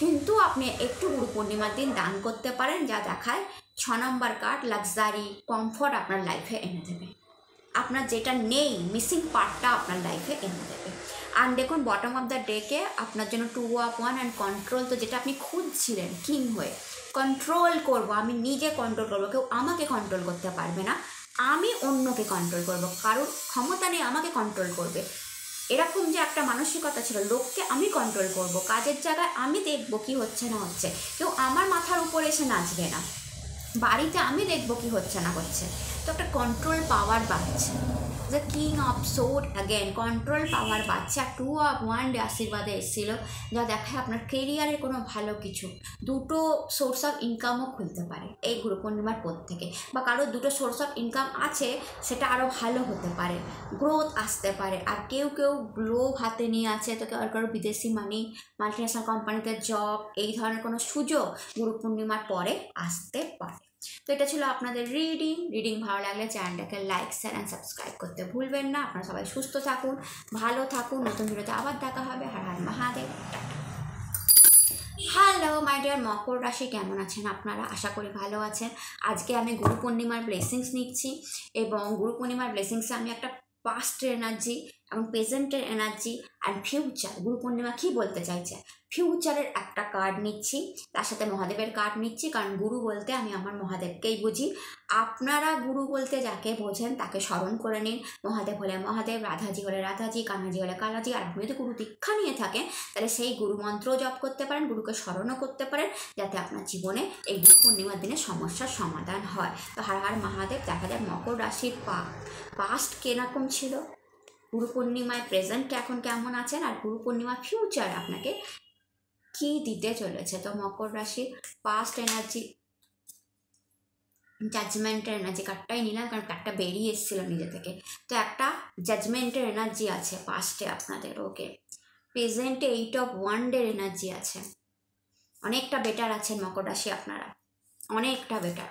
কিন্তু আপনি একটু গুরু পূর্ণিমার দিন দান করতে পারেন, যা দেখায় 6 নম্বর কার্ড লাক্সারি কমফর্ট আপনার লাইফে এনে দেবে, আপনার যেটা নেই মিসিং পার্টটা আপনার লাইফে এনে দেবে। আর দেখুন বটম অফ দ্য ডেকে আপনার জন্য 2 অফ 1 অ্যান্ড কন্ট্রোল। তো যেটা আপনি খুঁজছিলেন কিং হয়ে, কন্ট্রোল করব, আমি নিজে কন্ট্রোল করবো, কেউ আমাকে কন্ট্রোল করতে পারবে না, আমি অন্যকে কন্ট্রোল করব, কারোর ক্ষমতা নেই আমাকে কন্ট্রোল করবে, এরকম যে একটা মানসিকতা ছিল, লোককে আমি কন্ট্রোল করব, কাজের জায়গায় আমি দেখব কি হচ্ছে না হচ্ছে, কেউ আমার মাথার উপরে এসে নাচবে না, বাড়িতে আমি দেখব কি হচ্ছে না হচ্ছে। তো একটা কন্ট্রোল পাওয়ার বাড়ছে, the king of sword again control power বাড়ছে। আর 2 অফ 1 আশীর্বাদে এসেছিল, যা দেখায় আপনার কেরিয়ারে কোনো ভালো কিছু, দুটো সোর্স অফ ইনকামও খুলতে পারে এই গুরু পূর্ণিমার পর থেকে, বা কারোর দুটো সোর্স অফ ইনকাম আছে সেটা আরও ভালো হতে পারে, গ্রোথ আসতে পারে। আর কেউ কেউ গ্লোভ হাতে নিয়ে আছে, তো কেউ কারো বিদেশি মানি, মাল্টিন্যাশনাল কোম্পানিতে জব, এই ধরনের কোনো সুযোগ গুরু পূর্ণিমার পরে আসতে পারে। তো এটা ছিল আপনাদের রিডিং ভালো লাগলে চ্যানেলটাকে লাইক শেয়ার অ্যান্ড সাবস্ক্রাইব করতে ভুলবেন না। আপনারা সবাই সুস্থ থাকুন, ভালো থাকুন, নতুন ভিডিওতে আবার দেখা হবে। হর Har Mahadev. Hello my deer মকর রাশি, কেমন আছেন আপনারা? আশা করি ভালো আছেন। আজকে আমি গুরু পূর্ণিমার ব্লেসিংস নিচ্ছি, এবং গুরু পূর্ণিমার ব্লেসিংসে আমি একটা পাস্টের এনার্জি এবং প্রেজেন্টের energy and future, Guru Purnima কী বলতে চাইছে ফিউচারের একটা কার্ড নিচ্ছি, তার সাথে মহাদেবের কার্ড নিচ্ছি, কারণ গুরু বলতে আমি আমার মহাদেবকেই বুঝি। আপনারা গুরু বলতে যাকে বোঝেন তাকে স্মরণ করে নিন। মহাদেব হলে মহাদেব, রাধাজি হলে রাধাজি, কানাজি হলে কানাজি। আর আপনি যদি গুরু দীক্ষা নিয়ে থাকেন তাহলে সেই গুরু মন্ত্র জপ করতে পারেন, গুরুকে স্মরণও করতে পারেন, যাতে আপনার জীবনে এই গুরু পূর্ণিমার দিনে সমস্যার সমাধান হয়। তো হর হর মহাদেব। দেখা যায় মকর রাশির পাস্ট কিরকম ছিল, গুরু পূর্ণিমায় প্রেজেন্টে এখন কেমন আছেন, আর গুরু পূর্ণিমা ফিউচার আপনাকে কি দিতে চলেছে। তো মকর রাশির পাস্ট এনার্জি জাজমেন্টের এনার্জি কার্ডটাই নিলাম, কারণ কার্ডটা বেরিয়ে এসেছিল নিজে থেকে। তো একটা জাজমেন্টের এনার্জি আছে পাস্টে আপনাদের। ওকে, প্রেজেন্টে 8 অফ ওয়ান্ডের এনার্জি আছে। অনেকটা বেটার আছেন মকর রাশি আপনারা, অনেকটা বেটার।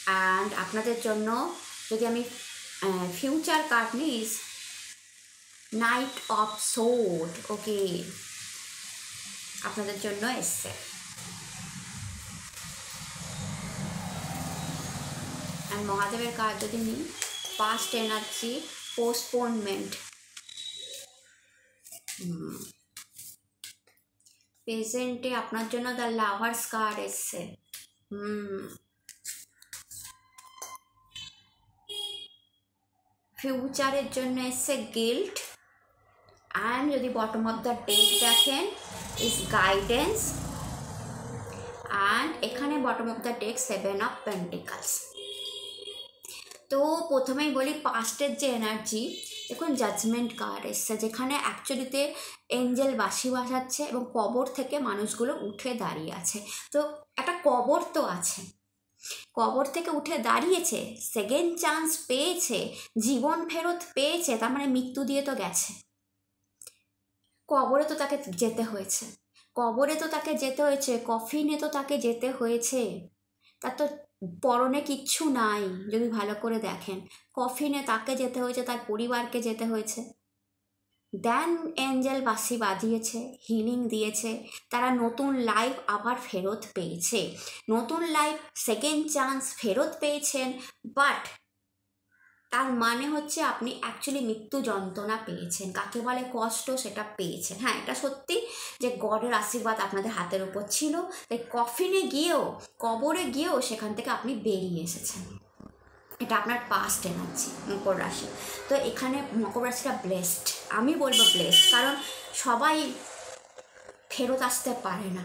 অ্যান্ড আপনাদের জন্য যদি আমি ফিউচার কার্ড নিই, নাইট অফ সোর্ড। ওকে, আপনাদের জন্য এসছে। অ্যান্ড মহাদেবের কার্ড যদি নিই, পাস্ট এনার্জি, পোস্টপোনমেন্ট। প্রেজেন্টে আপনার জন্য দ্য লাভার্স কার্ড এসছে। ফিউচারের জন্য এসছে গিল্ট। অ্যান্ড যদি বটম অফ দ্য ডেক দেখেন, ইজ গাইডেন্স। অ্যান্ড এখানে bottom of the deck 7 of pentacles. তো প্রথমেই বলি পাস্টের যে এনার্জি, দেখুন জাজমেন্ট কার্ড এসছে, যেখানে অ্যাকচুয়ালিতে এঞ্জেল বাঁশি বাজাচ্ছে এবং কবর থেকে মানুষগুলো উঠে দাঁড়িয়ে আছে। তো একটা কবর তো আছে, কবর থেকে উঠে দাঁড়িয়েছে, সেকেন্ড চান্স পেয়েছে, জীবন ফেরত পেয়েছে, তার মানে মৃত্যু দিয়ে তো গেছে। কবরে তো তাকে যেতে হয়েছে, কবরে তো তাকে যেতে হয়েছে, কফিনে তো তাকে যেতে হয়েছে। তার তো পরনে কিচ্ছু নাই, যদি ভালো করে দেখেন, কফিনে তাকে যেতে হয়েছে, তার পরিবারকে যেতে হয়েছে। দেন এঞ্জেল বাঁশি বাজিয়েছে, হিলিং দিয়েছে, তারা নতুন লাইফ আবার ফেরত পেয়েছে, নতুন লাইফ, সেকেন্ড চান্স ফেরত পেয়েছেন। বাট তার মানে হচ্ছে আপনি অ্যাকচুয়ালি মৃত্যু যন্ত্রণা পেয়েছেন, কাকে বলে কষ্ট, সেটা পেয়েছেন। হ্যাঁ, এটা সত্যি যে গডের আশীর্বাদ আপনাদের হাতের উপর ছিল, তাই কফিনে গিয়েও, কবরে গিয়েও সেখান থেকে আপনি বেরিয়ে এসেছেন। এটা আপনার পাস্ট এনার্জি মকর রাশি। তো এখানে মকর রাশিটা ব্লেসড, আমি বলবো ব্লেসড, কারণ সবাই ফেরত আসতে পারে না,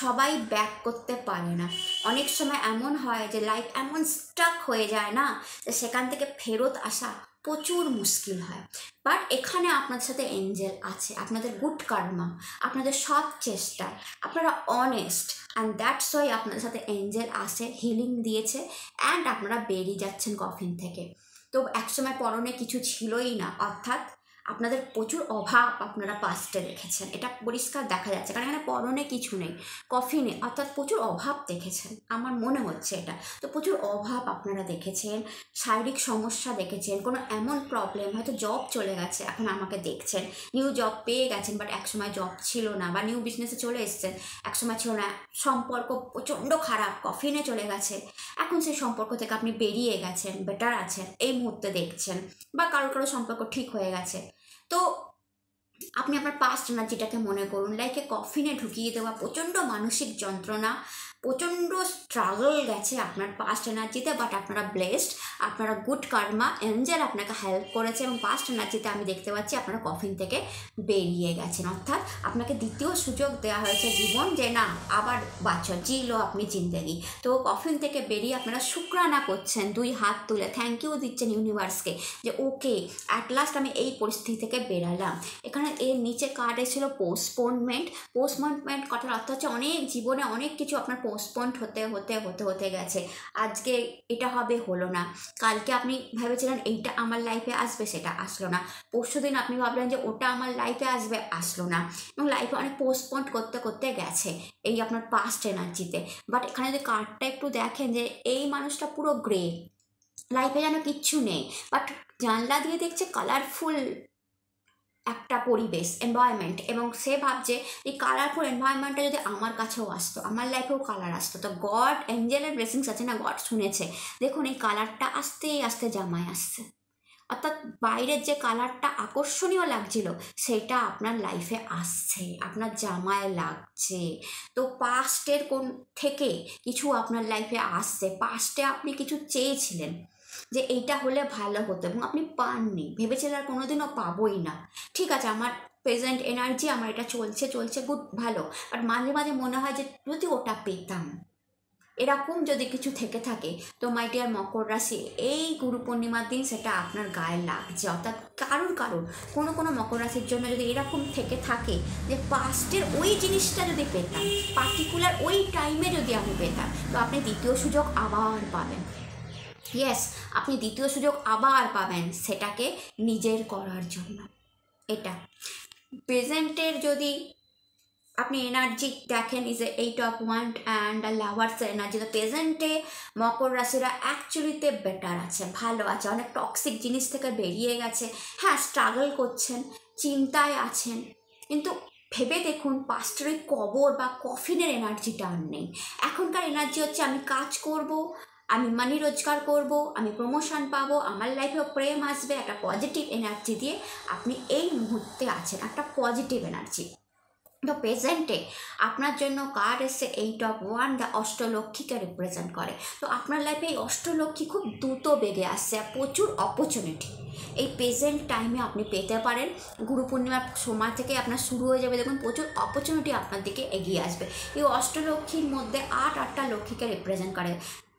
সবাই ব্যাক করতে পারে না। অনেক সময় এমন হয় যে লাইফ এমন স্টাক হয়ে যায় না, যে সেখান থেকে ফেরত আসা প্রচুর মুশকিল হয়। বাট এখানে আপনাদের সাথে এঞ্জেল আছে, আপনাদের গুড কার্মা, আপনাদের সৎ চেষ্টা, আপনারা অনেস্ট, অ্যান্ড দ্যাটস ওয়াই আপনাদের সাথে এঞ্জেল আসে, হিলিং দিয়েছে, অ্যান্ড আপনারা বেরিয়ে যাচ্ছেন কফিন থেকে। তো একসময় পরনে কিছু ছিলই না, অর্থাৎ আপনাদের প্রচুর অভাব আপনারা পাস্টে দেখেছেন, এটা পরিষ্কার দেখা যাচ্ছে, কারণ এখানে পরনে কিছু নেই, কফিনে, অর্থাৎ প্রচুর অভাব দেখেছেন, আমার মনে হচ্ছে এটা। তো প্রচুর অভাব আপনারা দেখেছেন, শারীরিক সমস্যা দেখেছেন, কোনো এমন প্রবলেম, হয়তো জব চলে গেছে, এখন আমাকে দেখছেন, নিউ জব পেয়ে গেছেন, বাট একসময় জব ছিল না, বা নিউ বিজনেসে চলে এসছেন, একসময় ছিল না, সম্পর্ক প্রচণ্ড খারাপ, কফিনে চলে গেছে, এখন সেই সম্পর্ক থেকে আপনি বেরিয়ে গেছেন, বেটার আছেন, এই মুহূর্তে দেখছেন, বা কারো সম্পর্ক ঠিক হয়ে গেছে। তো আপনি আপনার পাস্ট এনার্জিটাকে মনে করুন, লাইকে কফিনে ঢুকিয়ে দেওয়া প্রচণ্ড মানসিক যন্ত্রণা, প্রচণ্ড স্ট্রাগল গেছে আপনার পাস্ট এনার্জিতে, বাট আপনারা ব্লেসড, আপনারা গুড কার্মা, এঞ্জেল আপনাকে হেল্প করেছে, এবং পাস্ট এনার্জিতে আমি দেখতে পাচ্ছি আপনারা কফিন থেকে বেরিয়ে গেছেন, অর্থাৎ আপনাকে দ্বিতীয় সুযোগ দেওয়া হয়েছে জীবন, যে না আবার বাঁচো, জিলো আপনি জিন্দেগি। তো কফিন থেকে বেরিয়ে আপনারা শুক্রানা করছেন, 2 হাত তুলে থ্যাংক ইউ দিচ্ছেন ইউনিভার্সকে, যে ওকে অ্যাট লাস্ট আমি এই পরিস্থিতি থেকে বেরালাম। এখানে এর নিচে কার্ডে ছিল পোস্টপোনমেন্ট। পোস্টপোনমেন্ট কথার অর্থ হচ্ছে অনেক জীবনে অনেক কিছু আপনার পোস্টপোন্ড হতে গেছে, আজকে এটা হবে, হলো না, কালকে আপনি ভেবেছিলেন এইটা আমার লাইফে আসবে, সেটা আসলো না, পরশুদিন আপনি ভাবলেন যে ওটা আমার লাইফে আসবে, আসলো না, এবং লাইফে অনেক পোস্টপোন্ড করতে গেছে এই আপনার পাস্ট এনার্জিতে। বাট এখানে যদি কার্ডটা একটু দেখেন, যে এই মানুষটা পুরো গ্রে, লাইফে যেন কিচ্ছু নেই, বাট জানলা দিয়ে দেখছে কালারফুল একটা পরিবেশ, এনভায়রনমেন্ট, এবং সে ভাবছে এই কালারফুল এনভায়রনমেন্টটা যদি আমার কাছেও আসতো, আমার লাইফেও কালার আসতো। তো গড এঞ্জেলের ব্লেসিংস আছে না, গড শুনেছে, দেখুন এই কালারটা আস্তে আস্তে জামায় আসছে, অর্থাৎ বাইরের যে কালারটা আকর্ষণীয় লাগছিল সেটা আপনার লাইফে আসছে, আপনার জামায় লাগছে। তো পাস্টের কোন থেকে কিছু আপনার লাইফে আসছে, পাস্টে আপনি কিছু চেয়েছিলেন যে এইটা হলে ভালো হতো, এবং আপনি পাননি, ভেবেছিলেন আর কোনোদিনও পাবোই না। ঠিক আছে, আমার প্রেজেন্ট এনার্জি, আমার এটা চলছে গুড, ভালো, বাট মাঝে মাঝে মনে হয় যে যদি ওটা পেতাম, এরকম যদি কিছু থেকে থাকে তো মাই ডিয়ার মকর রাশি, এই গুরু পূর্ণিমার দিন সেটা আপনার গায়ে লাগছে। অর্থাৎ কারোর কোনো মকর রাশির জন্য যদি এরকম থেকে থাকে যে পাস্টের ওই জিনিসটা যদি পেতাম, পার্টিকুলার ওই টাইমে যদি আমি পেতাম, তো আপনি দ্বিতীয় সুযোগ আবার পাবেন। ইয়েস, আপনি দ্বিতীয় সুযোগ আবার পাবেন সেটাকে নিজের করার জন্য। এটা প্রেজেন্টের যদি আপনি এনার্জি দেখেন, is a 8 of wand and লাভার্সের এনার্জি। তো প্রেজেন্টে মকর রাশিরা অ্যাকচুয়ালিতে বেটার আছে, ভালো আছে, অনেক টক্সিক জিনিস থেকে বেরিয়ে গেছে। হ্যাঁ, স্ট্রাগল করছেন, চিন্তায় আছেন, কিন্তু ভেবে দেখুন পাস্টের ওই কবর বা কফিনের এনার্জিটা আর নেই। এখনকার এনার্জি হচ্ছে আমি কাজ করব, আমি মানি রোজগার করব, আমি প্রমোশন পাবো, আমার লাইফেও প্রেম আসবে। একটা পজিটিভ এনার্জি দিয়ে আপনি এই মুহূর্তে আছেন, একটা পজিটিভ এনার্জি। তো প্রেজেন্টে আপনার জন্য কার্ড এসছে 8 অফ ওয়ান্ড, দ্য অষ্টলক্ষ্মীকে রিপ্রেজেন্ট করে। তো আপনার লাইফে এই অষ্টলক্ষ্মী খুব দ্রুত বেগে আসছে, প্রচুর অপরচুনিটি এই প্রেজেন্ট টাইমে আপনি পেতে পারেন। গুরু পূর্ণিমার সময় থেকে আপনার শুরু হয়ে যাবে, দেখুন প্রচুর অপরচুনিটি আপনার দিকে এগিয়ে আসবে। এই অষ্টলক্ষ্মীর মধ্যে আটটা লক্ষ্মীকে রিপ্রেজেন্ট করে,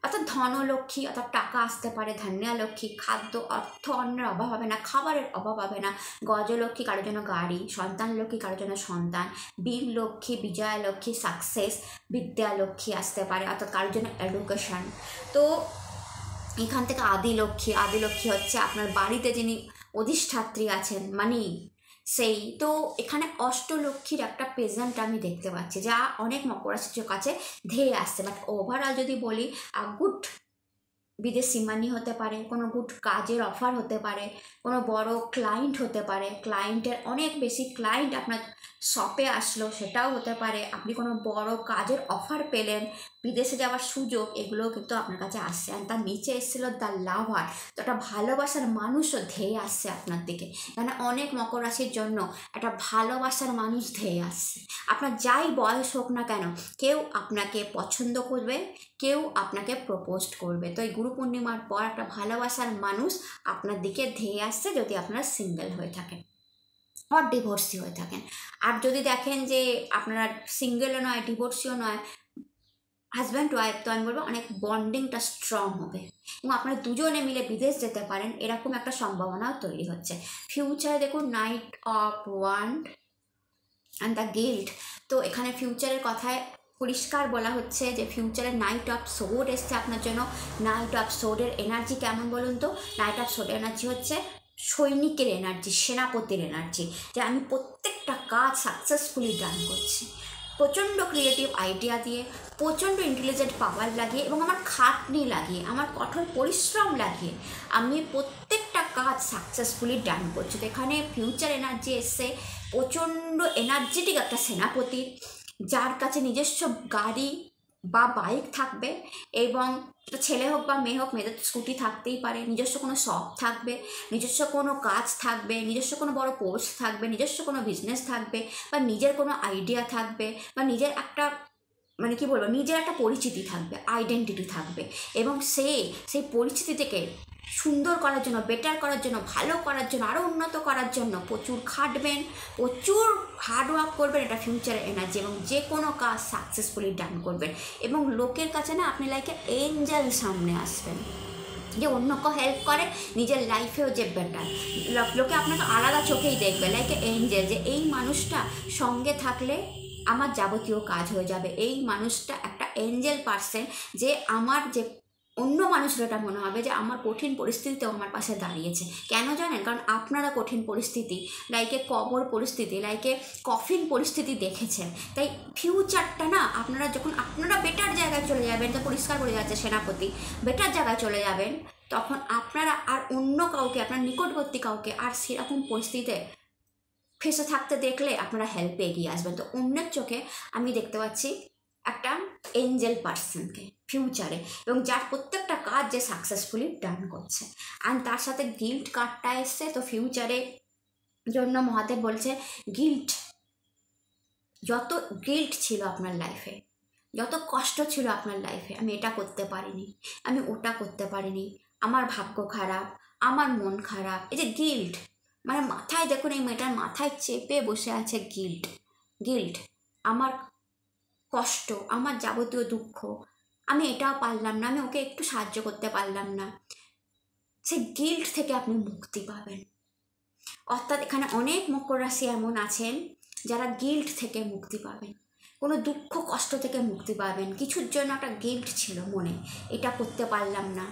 অর্থাৎ ধনলক্ষ্মী, অর্থাৎ টাকা আসতে পারে, ধান্যলক্ষ্মী, খাদ্য অর্থ অন্নের অভাব হবে না, খাবারের অভাব হবে না, গজলক্ষ্মী কারোর জন্য গাড়ি, সন্তান লক্ষ্মী কারোর জন্য সন্তান, বীর লক্ষ্মী, বিজয়া লক্ষ্মী, সাকসেস, বিদ্যা লক্ষ্মী আসতে পারে, অর্থাৎ কারোর জন্য এডুকেশন। তো এখান থেকে আদিলক্ষ্মী হচ্ছে আপনার বাড়িতে যিনি অধিষ্ঠাত্রী আছেন, মানি সেই। তো এখানে অষ্টলক্ষ্মীর একটা প্রেজেন্ট আমি দেখতে পাচ্ছি, যা অনেক মকর রাশির কাছে ধেয়ে আসছে। বাট ওভারঅল যদি বলি, গুড বিদেশি মানি হতে পারে, কোনো গুড কাজের অফার হতে পারে, কোনো বড় ক্লায়েন্ট হতে পারে, ক্লায়েন্টের অনেক বেশি ক্লায়েন্ট আপনার শপে আসলো, সেটাও হতে পারে। আপনি কোনো বড় কাজের অফার পেলেন, বিদেশে যাওয়ার সুযোগ, এগুলোও কিন্তু আপনার কাছে আসছে। আর তার নিচে এসেছিলো দ্য লাভার, তো একটা ভালোবাসার মানুষও ধেয়ে আসছে আপনার দিকে। মানে অনেক মকর রাশির জন্য একটা ভালোবাসার মানুষ ধেয়ে আসছে। আপনার যাই বয়স হোক না কেন, কেউ আপনাকে পছন্দ করবে, কেউ আপনাকে প্রপোজ করবে। তো এই গুরু পূর্ণিমার পর একটা ভালোবাসার মানুষ আপনার দিকে ধেয়ে আসছে, যদি আপনারা সিঙ্গেল হয়ে থাকেন আর ডিভোর্সি হয়ে থাকেন। আর যদি দেখেন যে আপনারা সিঙ্গেলও নয়, ডিভোর্সিও নয়, হাজব্যান্ড ওয়াইফ, তো আমি বলবো অনেক বন্ডিংটা স্ট্রং হবে এবং আপনারা দুজনে মিলে বিদেশ যেতে পারেন, এরকম একটা সম্ভাবনাও তৈরি হচ্ছে। ফিউচারে দেখুন night of wand and the guild. তো এখানে ফিউচারের কথায় পরিষ্কার বলা হচ্ছে যে ফিউচারের নাইট অফ সোর্ড এসছে আপনার জন্য। নাইট অফ সোর্ডের এনার্জি কেমন বলুন তো? নাইট অফ সোর্ডের এনার্জি হচ্ছে সৈনিকের এনার্জি, সেনাপতির এনার্জি, যে আমি প্রত্যেকটা কাজ সাকসেসফুলি ডান করছি, প্রচণ্ড ক্রিয়েটিভ আইডিয়া দিয়ে, প্রচণ্ড ইন্টেলিজেন্ট পাওয়ার লাগিয়ে এবং আমার খাটনি লাগিয়ে, আমার কঠোর পরিশ্রম লাগিয়ে আমি প্রত্যেকটা কাজ সাকসেসফুলি ডান করছি। তো এখানে ফিউচার এনার্জি এসছে প্রচণ্ড এনার্জেটিক একটা সেনাপতির, যার কাছে নিজস্ব গাড়ি বা বাইক থাকবে, এবং ছেলে হোক বা মেয়ে হোক, মেয়েদের স্কুটি থাকতেই পারে, নিজস্ব কোনো শপ থাকবে, নিজস্ব কোনো কাজ থাকবে, নিজস্ব কোনো বড় পোস্ট থাকবে, নিজস্ব কোনো বিজনেস থাকবে, বা নিজের কোনো আইডিয়া থাকবে, বা নিজের একটা মানে কি বলবো, নিজের একটা পরিচিতি থাকবে, আইডেন্টিটি থাকবে, এবং সেই পরিচিতি থেকে সুন্দর করার জন্য, বেটার করার জন্য, ভালো করার জন্য, আরও উন্নত করার জন্য প্রচুর খাটবেন, প্রচুর হার্ডওয়ার্ক করবেন। এটা ফিউচারের এনার্জি, এবং যে কোনো কাজ সাকসেসফুলি ডান করবেন। এবং লোকের কাছে না আপনি লাইকে এঞ্জেল সামনে আসবেন, যে অন্যকে হেল্প করে, নিজের লাইফেও যে বেটার, লোকে আপনাকে আলাদা চোখেই দেখবে, লাইক এঞ্জেল, যে এই মানুষটা সঙ্গে থাকলে আমার যাবতীয় কাজ হয়ে যাবে। এই মানুষটা একটা এঞ্জেল পার্সন, যে আমার যে অন্য মানুষের এটা মনে হবে যে আমার কঠিন পরিস্থিতিতেও আমার পাশে দাঁড়িয়েছে। কেন জানেন? কারণ আপনারা কঠিন পরিস্থিতি, লাইকে কবর পরিস্থিতি, লাইকে কফিন পরিস্থিতি দেখেছেন। তাই ফিউচারটা না আপনারা যখন আপনারা বেটার জায়গায় চলে যাবেন, তো পরিষ্কার করে যাচ্ছে সেনাপতি, বেটার জায়গায় চলে যাবেন, তখন আপনারা আর অন্য কাউকে, আপনার নিকটবর্তী কাউকে আর সেরকম পরিস্থিতিতে ফেসে থাকতে দেখলে আপনারা হেল্পে এগিয়ে আসবেন। তো অন্যের চোখে আমি দেখতে পাচ্ছি একটা এঞ্জেল পার্সনকে ফিউচারে, এবং যার প্রত্যেকটা কাজ যে সাকসেসফুলি ডান করছে। আর তার সাথে গিল্ট কার্ডটা এসছে, তো ফিউচারে জন্য মহাদেব বলছে গিল্ট, যত গিল্ট ছিল আপনার লাইফে, যত কষ্ট ছিল আপনার লাইফে, আমি এটা করতে পারিনি, আমি ওটা করতে পারিনি, আমার ভাগ্য খারাপ, আমার মন খারাপ, এই যে গিল্ট, মানে মাথায় দেখুন এই মেয়েটার মাথায় চেপে বসে আছে গিল্ট। আমার কষ্ট, আমার যাবতীয় দুঃখ, আমি এটাও পারলাম না, আমি ওকে একটু সাহায্য করতে পারলাম না, সে গিল্ট থেকে আপনি মুক্তি পাবেন। অর্থাৎ এখানে অনেক মকর রাশি এমন আছেন যারা গিল্ট থেকে মুক্তি পাবেন, কোনো দুঃখ কষ্ট থেকে মুক্তি পাবেন। কিছুর জন্য একটা গিল্ট ছিল মনে, এটা করতে পারলাম না,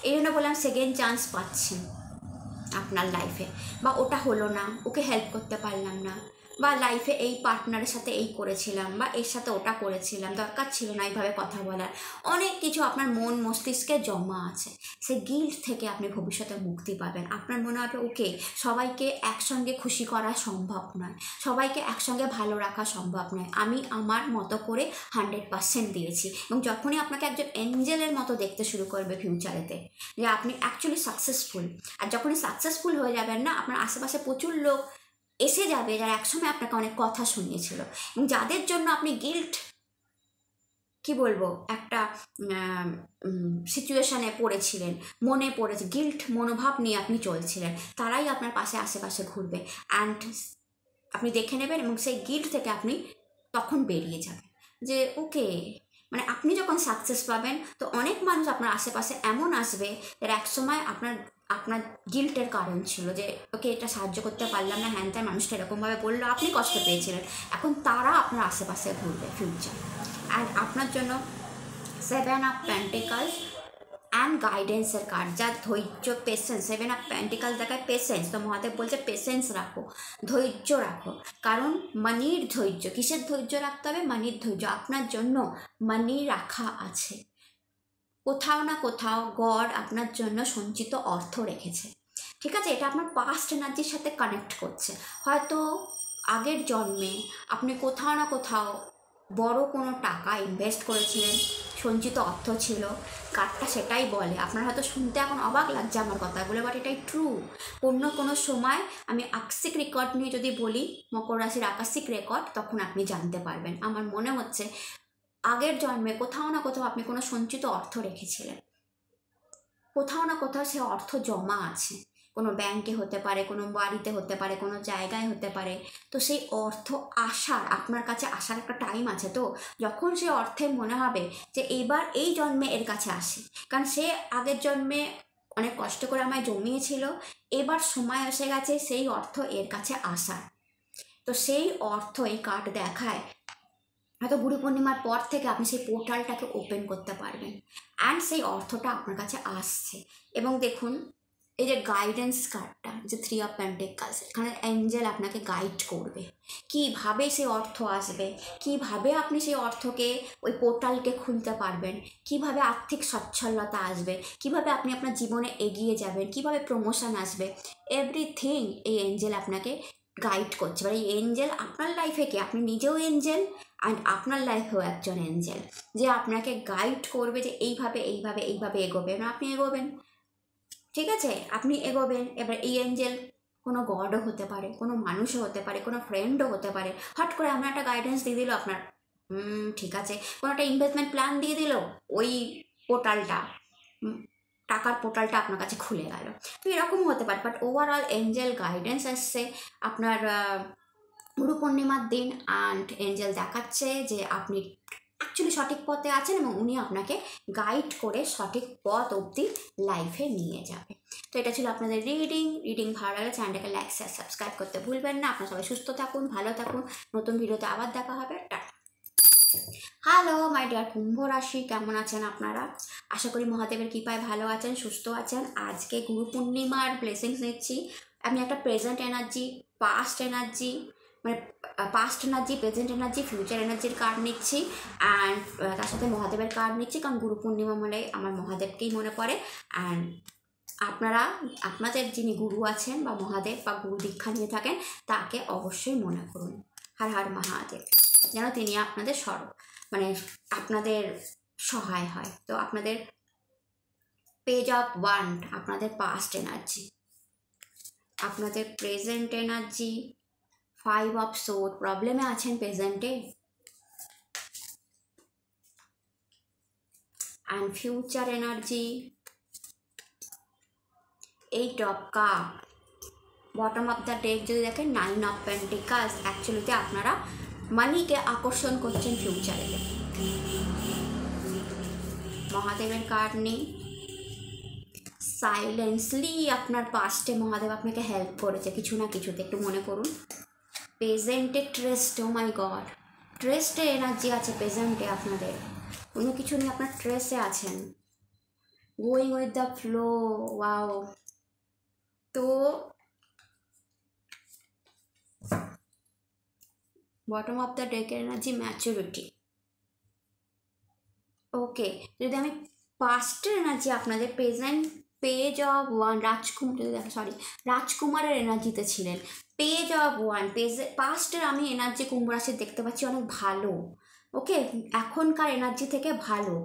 এই জন্য বললাম সেকেন্ড চান্স পাচ্ছেন আপনার লাইফে, বা ওটা হলো না, ওকে হেল্প করতে পারলাম না, বা লাইফে এই পার্টনারের সাথে এই করেছিলাম, বা এর সাথে ওটা করেছিলাম, দরকার ছিল না এইভাবে কথা বলার। অনেক কিছু আপনার মন মস্তিষ্কে জমা আছে, সে গিল্ট থেকে আপনি ভবিষ্যতে মুক্তি পাবেন। আপনার মনে হবে ওকে সবাইকে একসঙ্গে খুশি করা সম্ভব নয়, সবাইকে একসঙ্গে ভালো রাখা সম্ভব নয়, আমি আমার মতো করে 100% দিয়েছি। এবং যখনই আপনাকে একজন এঞ্জেলের মতো দেখতে শুরু করবে ফিউচারেতে, যে আপনি অ্যাকচুয়ালি সাকসেসফুল, আর যখনই সাকসেসফুল হয়ে যাবেন না, আপনার আশেপাশে প্রচুর লোক এসে যাবে যারা একসময় আপনাকে অনেক কথা শুনিয়েছিল, এবং যাদের জন্য আপনি গিল্ট কি বলবো একটা সিচুয়েশানে পড়েছিলেন, মনে পড়েছে গিল্ট মনোভাব নিয়ে আপনি চলছিলেন, তারাই আপনার পাশে আশেপাশে ঘুরবে, অ্যান্ড আপনি দেখে নেবেন এবং সেই গিল্ট থেকে আপনি তখন বেরিয়ে যাবেন যে ওকে, মানে আপনি যখন সাকসেস পাবেন তো অনেক মানুষ আপনার আশেপাশে এমন আসবে যারা একসময় আপনার আপনার গিল্টের কারণ ছিল, যে ওকে এটা সাহায্য করতে পারলাম না, হ্যান ত্যান মানুষটা এরকমভাবে বললো, আপনি কষ্ট পেয়েছিলেন, এখন তারা আপনার আশেপাশে ঘুরবে ফিউচার। অ্যান্ড আপনার জন্য 7 অফ পেন্টিকলস অ্যান্ড গাইডেন্সের কার্ড, যা ধৈর্য পেশেন্স, 7 অফ পেন্টিকলস দেখায় পেশেন্স, তো মহাদেব বলছে পেশেন্স রাখো, ধৈর্য রাখো, কারণ মানির ধৈর্য, কিসের ধৈর্য রাখতে হবে? মানির ধৈর্য। আপনার জন্য মানি রাখা আছে, কোথাও না কোথাও গড আপনার জন্য সঞ্চিত অর্থ রেখেছে, ঠিক আছে? এটা আপনার পাস্ট এনার্জির সাথে কানেক্ট করছে। হয়তো আগের জন্মে আপনি কোথাও না কোথাও বড় কোনো টাকা ইনভেস্ট করেছিলেন, সঞ্চিত অর্থ ছিল, কার্ডটা সেটাই বলে। আপনার হয়তো শুনতে এখন অবাক লাগছে আমার কথাগুলো, বাট এটাই ট্রু। কোনো সময় আমি আকস্মিক রেকর্ড নিয়ে যদি বলি, মকর রাশির আকস্মিক রেকর্ড, তখন আপনি জানতে পারবেন। আমার মনে হচ্ছে আগের জন্মে কোথাও না কোথাও আপনি কোনো সঞ্চিত অর্থ রেখেছিলেন, কোথাও না কোথাও সে অর্থ জমা আছে, কোনো ব্যাংকে হতে পারে, কোনো বাড়িতে হতে পারে, কোনো জায়গায় হতে পারে। তো সেই অর্থ আসার, আপনার কাছে আসার একটা টাইম আছে, তো যখন সে অর্থে মনে হবে যে এইবার এই জন্মে এর কাছে আসে, কারণ সে আগের জন্মে অনেক কষ্ট করে আমায় জমিয়েছিল, এবার সময় এসে গেছে সেই অর্থ এর কাছে আসার। তো সেই অর্থ এই কার্ড দেখায় হয়তো গুরু পূর্ণিমার পর থেকে আপনি সেই পোর্টালটাকে ওপেন করতে পারবেন, অ্যান্ড সেই অর্থটা আপনার কাছে আসছে। এবং দেখুন এই যে গাইডেন্স কার্ডটা, যে 3 অফ পেন্টিকলস, এখানে অ্যাঞ্জেল আপনাকে গাইড করবে কিভাবে সেই অর্থ আসবে, কিভাবে আপনি সেই অর্থকে, ওই পোর্টালকে খুলতে পারবেন, কিভাবে আর্থিক সচ্ছলতা আসবে, কিভাবে আপনি আপনার জীবনে এগিয়ে যাবেন, কিভাবে প্রমোশন আসবে, এভরিথিং এই এঞ্জেল আপনাকে গাইড করছে। এবার এই এঞ্জেল আপনার লাইফে কি, আপনি নিজেও এঞ্জেল, অ্যান্ড আপনার লাইফেও একজন এঞ্জেল, যে আপনাকে গাইড করবে যে এইভাবে এইভাবে এইভাবে এগোবেন, আপনি এগোবেন, ঠিক আছে? আপনি এগোবেন। এবার এই এঞ্জেল কোনো গডও হতে পারে, কোনো মানুষও হতে পারে, কোনো ফ্রেন্ডও হতে পারে। হট করে আমরা একটা গাইডেন্স দিয়ে দিল আপনার, ঠিক আছে, কোনো একটা ইনভেস্টমেন্ট প্ল্যান দিয়ে দিল, ওই পোর্টালটা, টাকার পোর্টালটা আপনার কাছে খুলে গেল। তো এরকমও হতে পারে, বাট ওভারঅল এঞ্জেল গাইডেন্স আসছে আপনার গুরু পূর্ণিমার দিন, অ্যান্ড এঞ্জেল দেখাচ্ছে যে আপনি অ্যাকচুয়ালি সঠিক পথে আছেন, এবং উনি আপনাকে গাইড করে সঠিক পথ অবধি লাইফে নিয়ে যাবে। তো এটা ছিল আপনাদের রিডিং ভালো লাগলে চ্যানেলটাকে লাইক শেয়ার সাবস্ক্রাইব করতে ভুলবেন না। আপনারা সবাই সুস্থ থাকুন, ভালো থাকুন, নতুন ভিডিওতে আবার দেখা হবে। টাটা। হ্যালো মাই ডিয়ার কুম্ভ রাশি, কেমন আছেন আপনারা? আশা করি মহাদেবের কৃপায় ভালো আছেন, সুস্থ আছেন। আজকে গুরু পূর্ণিমার ব্লেসিংস নিচ্ছি। আমি একটা প্রেজেন্ট এনার্জি, পাস্ট এনার্জি, মানে past energy, present energy, future এনার্জির কার্ড নিচ্ছি, অ্যান্ড তার সাথে মহাদেবের কার্ড নিচ্ছি, কারণ গুরু পূর্ণিমা মানে আমার মহাদেবকেই মনে পড়ে। অ্যান্ড আপনারা আপনাদের যিনি গুরু আছেন বা মহাদেব বা গুরু দীক্ষা নিয়ে থাকেন, তাকে অবশ্যই মনে করুন। হর হর মহাদেব, যেন তিনি আপনাদের মানে আপনাদের সহায় হয়। তো আপনাদের পেজ অফ ওয়ান্ড আপনাদের পাস্ট এনার্জি, আপনাদের প্রেজেন্ট এনার্জি 5 অফ সোর্ড, প্রবলেমে আছেন প্রেজেন্টে, and future energy 8 of cup. Bottom of the deck যদি দেখেন 9 অফ পেন্টিকলস। অ্যাকচুয়ালিতে আপনারা মানিকে আকর্ষণ করছেন ফিউচারে। মহাদেবের কার্ড নেই। সাইলেন্সলি আপনার পাস্টে মহাদেব আপনাকে হেল্প করেছে কিছু না কিছুতে, একটু মনে করুন। প্রেজেন্টে ট্রেস্ট, ও মাই গড, ট্রেস্টে এনার্জি আছে প্রেজেন্টে আপনাদের, কোনো কিছু নিয়ে আপনার ট্রেসে আছেন। Going with the flow, wow. তো বটম অফ দ্য ডেকের এনার্জি ম্যাচুরিটি। ওকে, যদি আমি পাস্টের এনার্জি আপনাদের প্রেজেন্ট পেজ অফ ওয়ান রাজকুমারের এনার্জিতে ছিলেন। পেজ অফ ওয়ান, পাস্টের আমি এনার্জি কুম্ভ রাশির দেখতে পাচ্ছি অনেক ভালো। ওকে, এখনকার এনার্জি থেকে ভালো।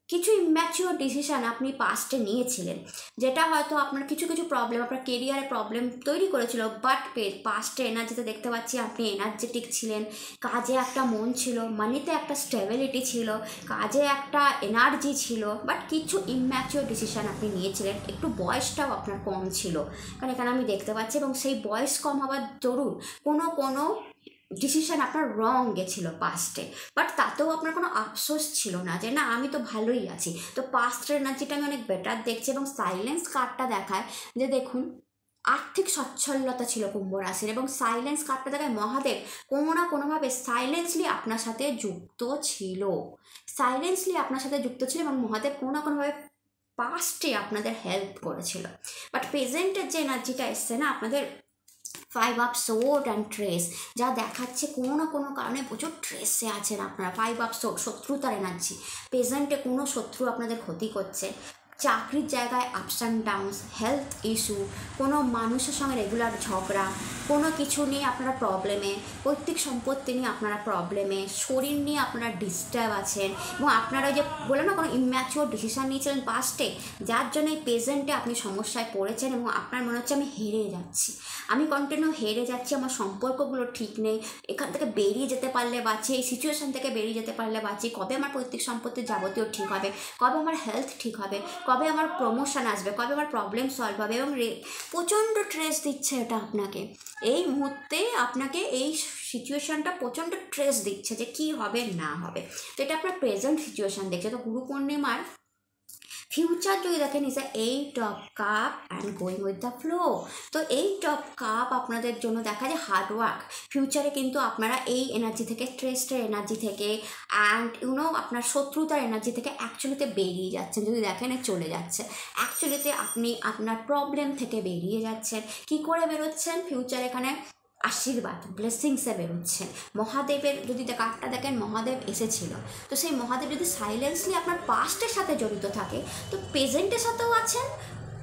কিছু ইম্যাচিওর ডিসিশান আপনি পাস্টে নিয়েছিলেন, যেটা হয়তো আপনার কিছু কিছু প্রবলেম, আপনার কেরিয়ারে প্রবলেম তৈরি করেছিল, বাট পাস্টে এনার্জিতে দেখতে পাচ্ছি আপনি এনার্জেটিক ছিলেন, কাজে একটা মন ছিল, মানিতে একটা স্টেবিলিটি ছিল, কাজে একটা এনার্জি ছিল, বাট কিছু ইম্যাচিওর ডিসিশান আপনি নিয়েছিলেন। একটু বয়সটাও আপনার কম ছিল, কারণ এখানে আমি দেখতে পাচ্ছি, এবং সেই বয়স কম হওয়ার দরুন কোনো ডিসিশান আপনার রং গেছিলো পাস্টে, বাট তাতেও আপনার কোনো আফসোস ছিল না যে না আমি তো ভালোই আছি। তো পাস্টের এনার্জিটা আমি অনেক বেটার দেখছি, এবং সাইলেন্স কার্ডটা দেখায় যে দেখুন আর্থিক সচ্ছলতা ছিল কুম্ভ রাশির, এবং সাইলেন্স কার্ডটা দেখায় মহাদেব কোনো না কোনোভাবে সাইলেন্সলি আপনার সাথে যুক্ত ছিল, এবং মহাদেব কোনো না কোনোভাবে পাস্টে আপনাদের হেল্প করেছিল। বাট প্রেজেন্টের যে এনার্জিটা এসছে না আপনাদের 5 অফ সোর্ড অ্যান্ড ট্রেস, যা দেখাচ্ছে কোনো না কোনো কারণে প্রচুর ট্রেসে আছেন আপনারা। 5 অফ সোর্ড শত্রুতার এনার্জি, প্রেজেন্টে কোনো শত্রু আপনাদের ক্ষতি করছে, চাকরির জায়গায় ups and downs, health issue, কোনো মানুষের সঙ্গে রেগুলার ঝগড়া, কোনো কিছু নিয়ে আপনারা প্রবলেমে, পৈতৃক সম্পত্তি নিয়ে আপনারা প্রবলেমে, শরীর নিয়ে আপনারা ডিস্টার্ব আছেন, এবং আপনারা যে বলে না কোনো ইম্যাচিওর ডিসিশান নিয়েছিলেন পাস্টে, যার জন্য এই প্রেজেন্টে আপনি সমস্যায় পড়েছেন, এবং আপনার মনে হচ্ছে আমি হেরে যাচ্ছি, আমি কন্টিনিউ হেরে যাচ্ছি, আমার সম্পর্কগুলো ঠিক নেই, এখান থেকে বেরিয়ে যেতে পারলে বাঁচি, এই সিচুয়েশান থেকে বেরিয়ে যেতে পারলে বাঁচি, কবে আমার পৈতৃক সম্পত্তির যাবতীয় ঠিক হবে, কবে আমার হেলথ ঠিক হবে, কবে আমার প্রমোশন আসবে, কবে আমার প্রবলেম সলভ হবে, এবং প্রচণ্ড স্ট্রেস দিচ্ছে এটা আপনাকে এই মুহূর্তে, আপনাকে এই সিচুয়েশানটা প্রচণ্ড স্ট্রেস দিচ্ছে যে কী হবে না হবে। তো এটা আপনার প্রেজেন্ট সিচুয়েশান দেখছে। তো গুরু পূর্ণিমার ফিউচার যদি দেখেন is 8 of cup and going with the flow. তো 8 অফ কাপ আপনাদের জন্য দেখা যায় হার্ডওয়ার্ক। ফিউচারে কিন্তু আপনারা এই এনার্জি থেকে, স্ট্রেসের এনার্জি থেকে অ্যান্ড আপনার শত্রুতার এনার্জি থেকে অ্যাকচুয়ালিতে বেরিয়ে যাচ্ছেন। যদি দেখেন চলে যাচ্ছে, অ্যাকচুয়ালিতে আপনি আপনার প্রবলেম থেকে বেরিয়ে যাচ্ছেন। কি করে বেরোচ্ছেন? ফিউচার এখানে আশীর্বাদ, ব্লেসিংসে বেরোচ্ছে। মহাদেবের যদি কার্ডটা দেখেন মহাদেব এসেছিল, তো সেই মহাদেব যদি সাইলেন্সলি আপনার পাস্টের সাথে জড়িত থাকে, তো প্রেজেন্টের সাথেও আছেন,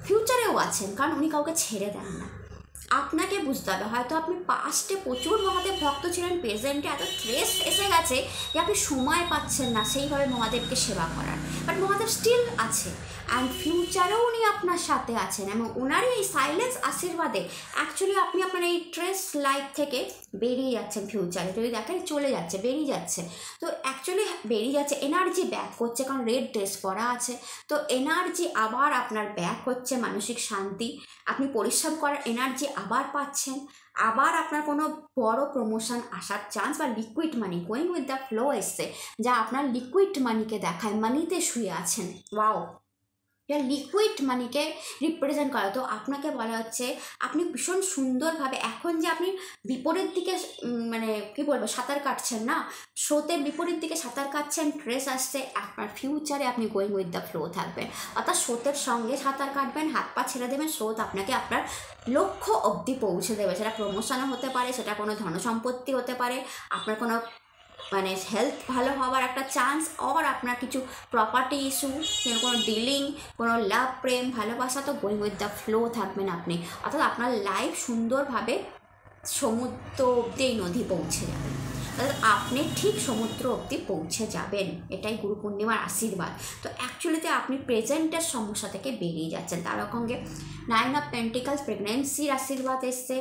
ফিউচারেও আছেন, কারণ উনি কাউকে ছেড়ে দেন না। আপনাকে বুঝতে হবে, হয়তো আপনি পাস্টে প্রচুর মহাদেব ভক্ত ছিলেন, প্রেজেন্টে এত স্ট্রেস এসে গেছে যে আপনি সময় পাচ্ছেন না সেইভাবে মহাদেবকে সেবা করার, বাট মহাদেব স্টিল আছে, অ্যান্ড ফিউচারেও উনি আপনার সাথে আছেন, এবং ওনারই এই সাইলেন্স আশীর্বাদে অ্যাকচুয়ালি আপনি আপনার এই স্ট্রেস লাইফ থেকে বেরিয়ে যাচ্ছেন। ফিউচারে যদি দেখেন চলে যাচ্ছে, বেরিয়ে যাচ্ছে, তো অ্যাকচুয়ালি বেরিয়ে যাচ্ছে, এনার্জি ব্যাক করছে, কারণ রেড ড্রেস পরা আছে, তো এনার্জি আবার আপনার ব্যাক হচ্ছে, মানসিক শান্তি, আপনি পরিশ্রম করার এনার্জি আবার পাচ্ছেন, আবার আপনার কোনো বড় প্রমোশন আসার চান্স, বা liquid money, going with the flow এসছে, যা আপনার লিকুইড মানিকে দেখায়, মানিতে শুয়ে আছেন। ওয়াও, এটা লিকুইড মানিকে রিপ্রেজেন্ট করে। তো আপনাকে বলা হচ্ছে আপনি ভীষণ সুন্দরভাবে, এখন যে আপনি বিপরীত দিকে মানে কী বলবো সাঁতার কাটছেন না, স্রোতের বিপরীত দিকে সাঁতার কাটছেন, ট্রেস আসছে, আপনার ফিউচারে আপনি গোয়িং উইথ দ্য ফ্লো থাকবেন, অর্থাৎ স্রোতের সঙ্গে সাঁতার কাটবেন, হাত পা ছেড়ে দেবেন, স্রোত আপনাকে আপনার লক্ষ্য অবধি পৌঁছে দেবে। সেটা প্রমোশনও হতে পারে, সেটা কোনো ধনসম্পত্তি হতে পারে, আপনার কোনো মানে হেলথ ভালো হওয়ার একটা চান্স, আর আপনার কিছু প্রপার্টি ইস্যু, কোনো ডিলিং, কোনো লাভ, প্রেম, ভালোবাসা, তো গোয়িং উইথ দ্য ফ্লো থাকবেন আপনি, অর্থাৎ আপনার লাইফ সুন্দরভাবে সমুদ্র অবধি এই নদী পৌঁছে যাবেন, অর্থাৎ আপনি ঠিক সমুদ্র অবধি পৌঁছে যাবেন, এটাই গুরু পূর্ণিমার আশীর্বাদ। তো অ্যাকচুয়ালিতে আপনি প্রেজেন্টের সমস্যা থেকে বেরিয়ে যাচ্ছেন। তার সঙ্গে 9 অফ পেন্টিকালস, প্রেগনেন্সির আশীর্বাদ এসছে,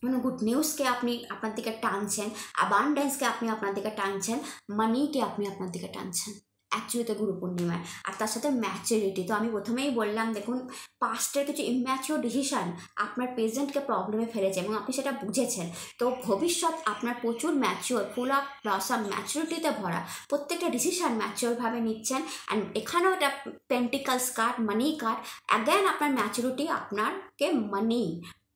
কোনো গুড নিউজকে আপনি আপনার দিকে টানছেন, অ্যাবান্ডেন্সকে আপনি আপনার দিকে টানছেন, মানিকে আপনি আপনার দিকে টানছেন। অ্যাকচুয়ালিতে গুরু পূর্ণিমায়, আর তার সাথে ম্যাচুরিটি। তো আমি প্রথমেই বললাম, দেখুন পাস্টের কিছু ইম্যাচিওর ডিসিশান আপনার প্রেজেন্টকে প্রবলেমে ফেলেছে এবং আপনি সেটা বুঝেছেন। তো ভবিষ্যৎ আপনার প্রচুর ম্যাচিওর, ফুল অফ ব্লসম, ম্যাচুরিটিতে ভরা, প্রত্যেকটা ডিসিশান ম্যাচিওরভাবে নিচ্ছেন। অ্যান্ড এখানেও এটা পেন্টিকলস কার্ড, মানি কার্ড, অ্যাগেন আপনার ম্যাচুরিটি আপনাকে মানি,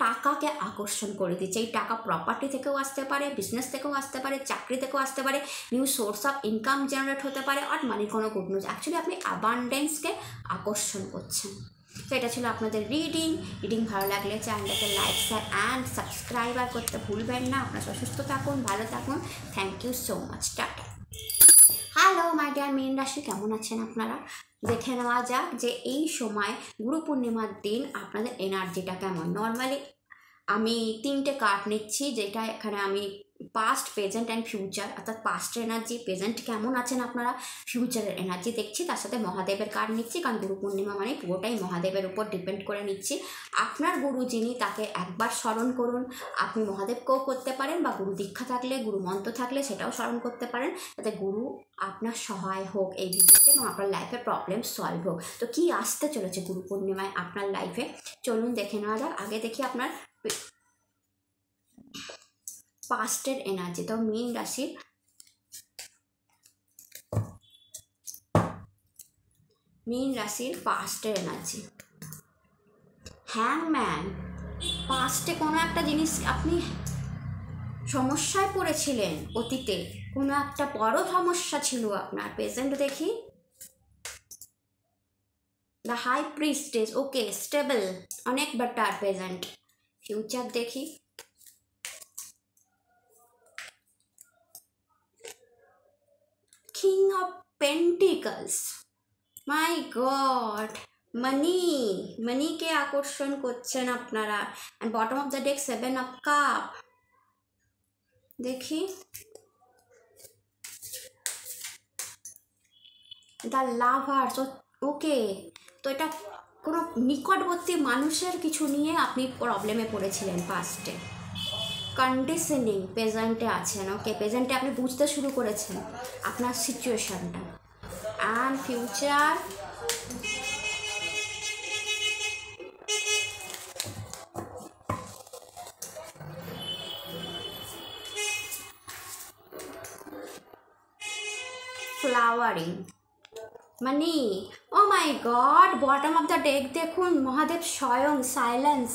টাকাকে আকর্ষণ করে দিচ্ছে। এই টাকা প্রপার্টি থেকেও আসতে পারে, বিজনেস থেকেও আসতে পারে, চাকরি থেকেও আসতে পারে, new source of income generate হতে পারে, আর মানির কোনো গুড নিউজ। অ্যাকচুয়ালি আপনি অ্যাবান্ডেন্সকে আকর্ষণ করছেন। তো এটা ছিল আপনাদের রিডিং ভালো লাগলে চ্যানেলটাকে লাইক, শেয়ার অ্যান্ড সাবস্ক্রাইবার করতে ভুলবেন না। আপনারা সুস্থ থাকুন, ভালো থাকুন। Thank you so much, tata. Hello my dear মীন রাশি, কেমন আছেন আপনারা? দেখে নেওয়া যাক যে এই সময় গুরু পূর্ণিমার দিন আপনাদের এনার্জিটা কেমন। নর্মালি আমি 3টে কার্ড নিচ্ছি, যেটা এখানে আমি পাস্ট, প্রেজেন্ট অ্যান্ড ফিউচার, অর্থাৎ পাস্টের এনার্জি, প্রেজেন্ট কেমন আছেন আপনারা, ফিউচারের এনার্জি দেখছি, তার সাথে মহাদেবের কার্ড নিচ্ছি, কারণ গুরু পূর্ণিমা মানে পুরোটাই মহাদেবের উপর ডিপেন্ড করে নিচ্ছি। আপনার গুরু যিনি, তাকে একবার স্মরণ করুন। আপনি মহাদেবকেও করতে পারেন, বা গুরু দীক্ষা থাকলে, গুরু মন্ত্র থাকলে সেটাও স্মরণ করতে পারেন, যাতে গুরু আপনার সহায় হোক এই ভিডিওতে এবং আপনার লাইফে প্রবলেম সলভ হোক। তো কী আসতে চলেছে গুরু পূর্ণিমায় আপনার লাইফে, চলুন দেখে নেওয়া যাক। আগে দেখি আপনার পাস্টের এনার্জি। তো মীন রাশির পাস্টের এনার্জি, হ্যাংম্যান। পাস্টে কোনো একটা জিনিস আপনি সমস্যায় পড়েছিলেন, অতীতে কোনো একটা বড় সমস্যা ছিল আপনার। প্রেজেন্ট দেখি, the high priestess, okay stable, অনেক বেটার প্রেজেন্ট। ফিউচার দেখি, king of pentacles, my god, মানিকে আকর্ষণ করছেন আপনারা। And bottom of the deck 7 of cup. দেখি, দ্য লাভার্স, ওকে। তো এটা কোনো নিকটবর্তী মানুষের কিছু নিয়ে আপনি প্রবলেমে পড়েছিলেন পাস্টে। কন্ডিশনিং প্রেজেন্টে আছেন, ওকে। প্রেজেন্টে আপনি বুঝতে শুরু করেছেন আপনার সিচুয়েশনটা। And future, flowering, money. Oh my God, bottom of the deck দেখুন, মহাদেব স্বয়ং, সাইলেন্স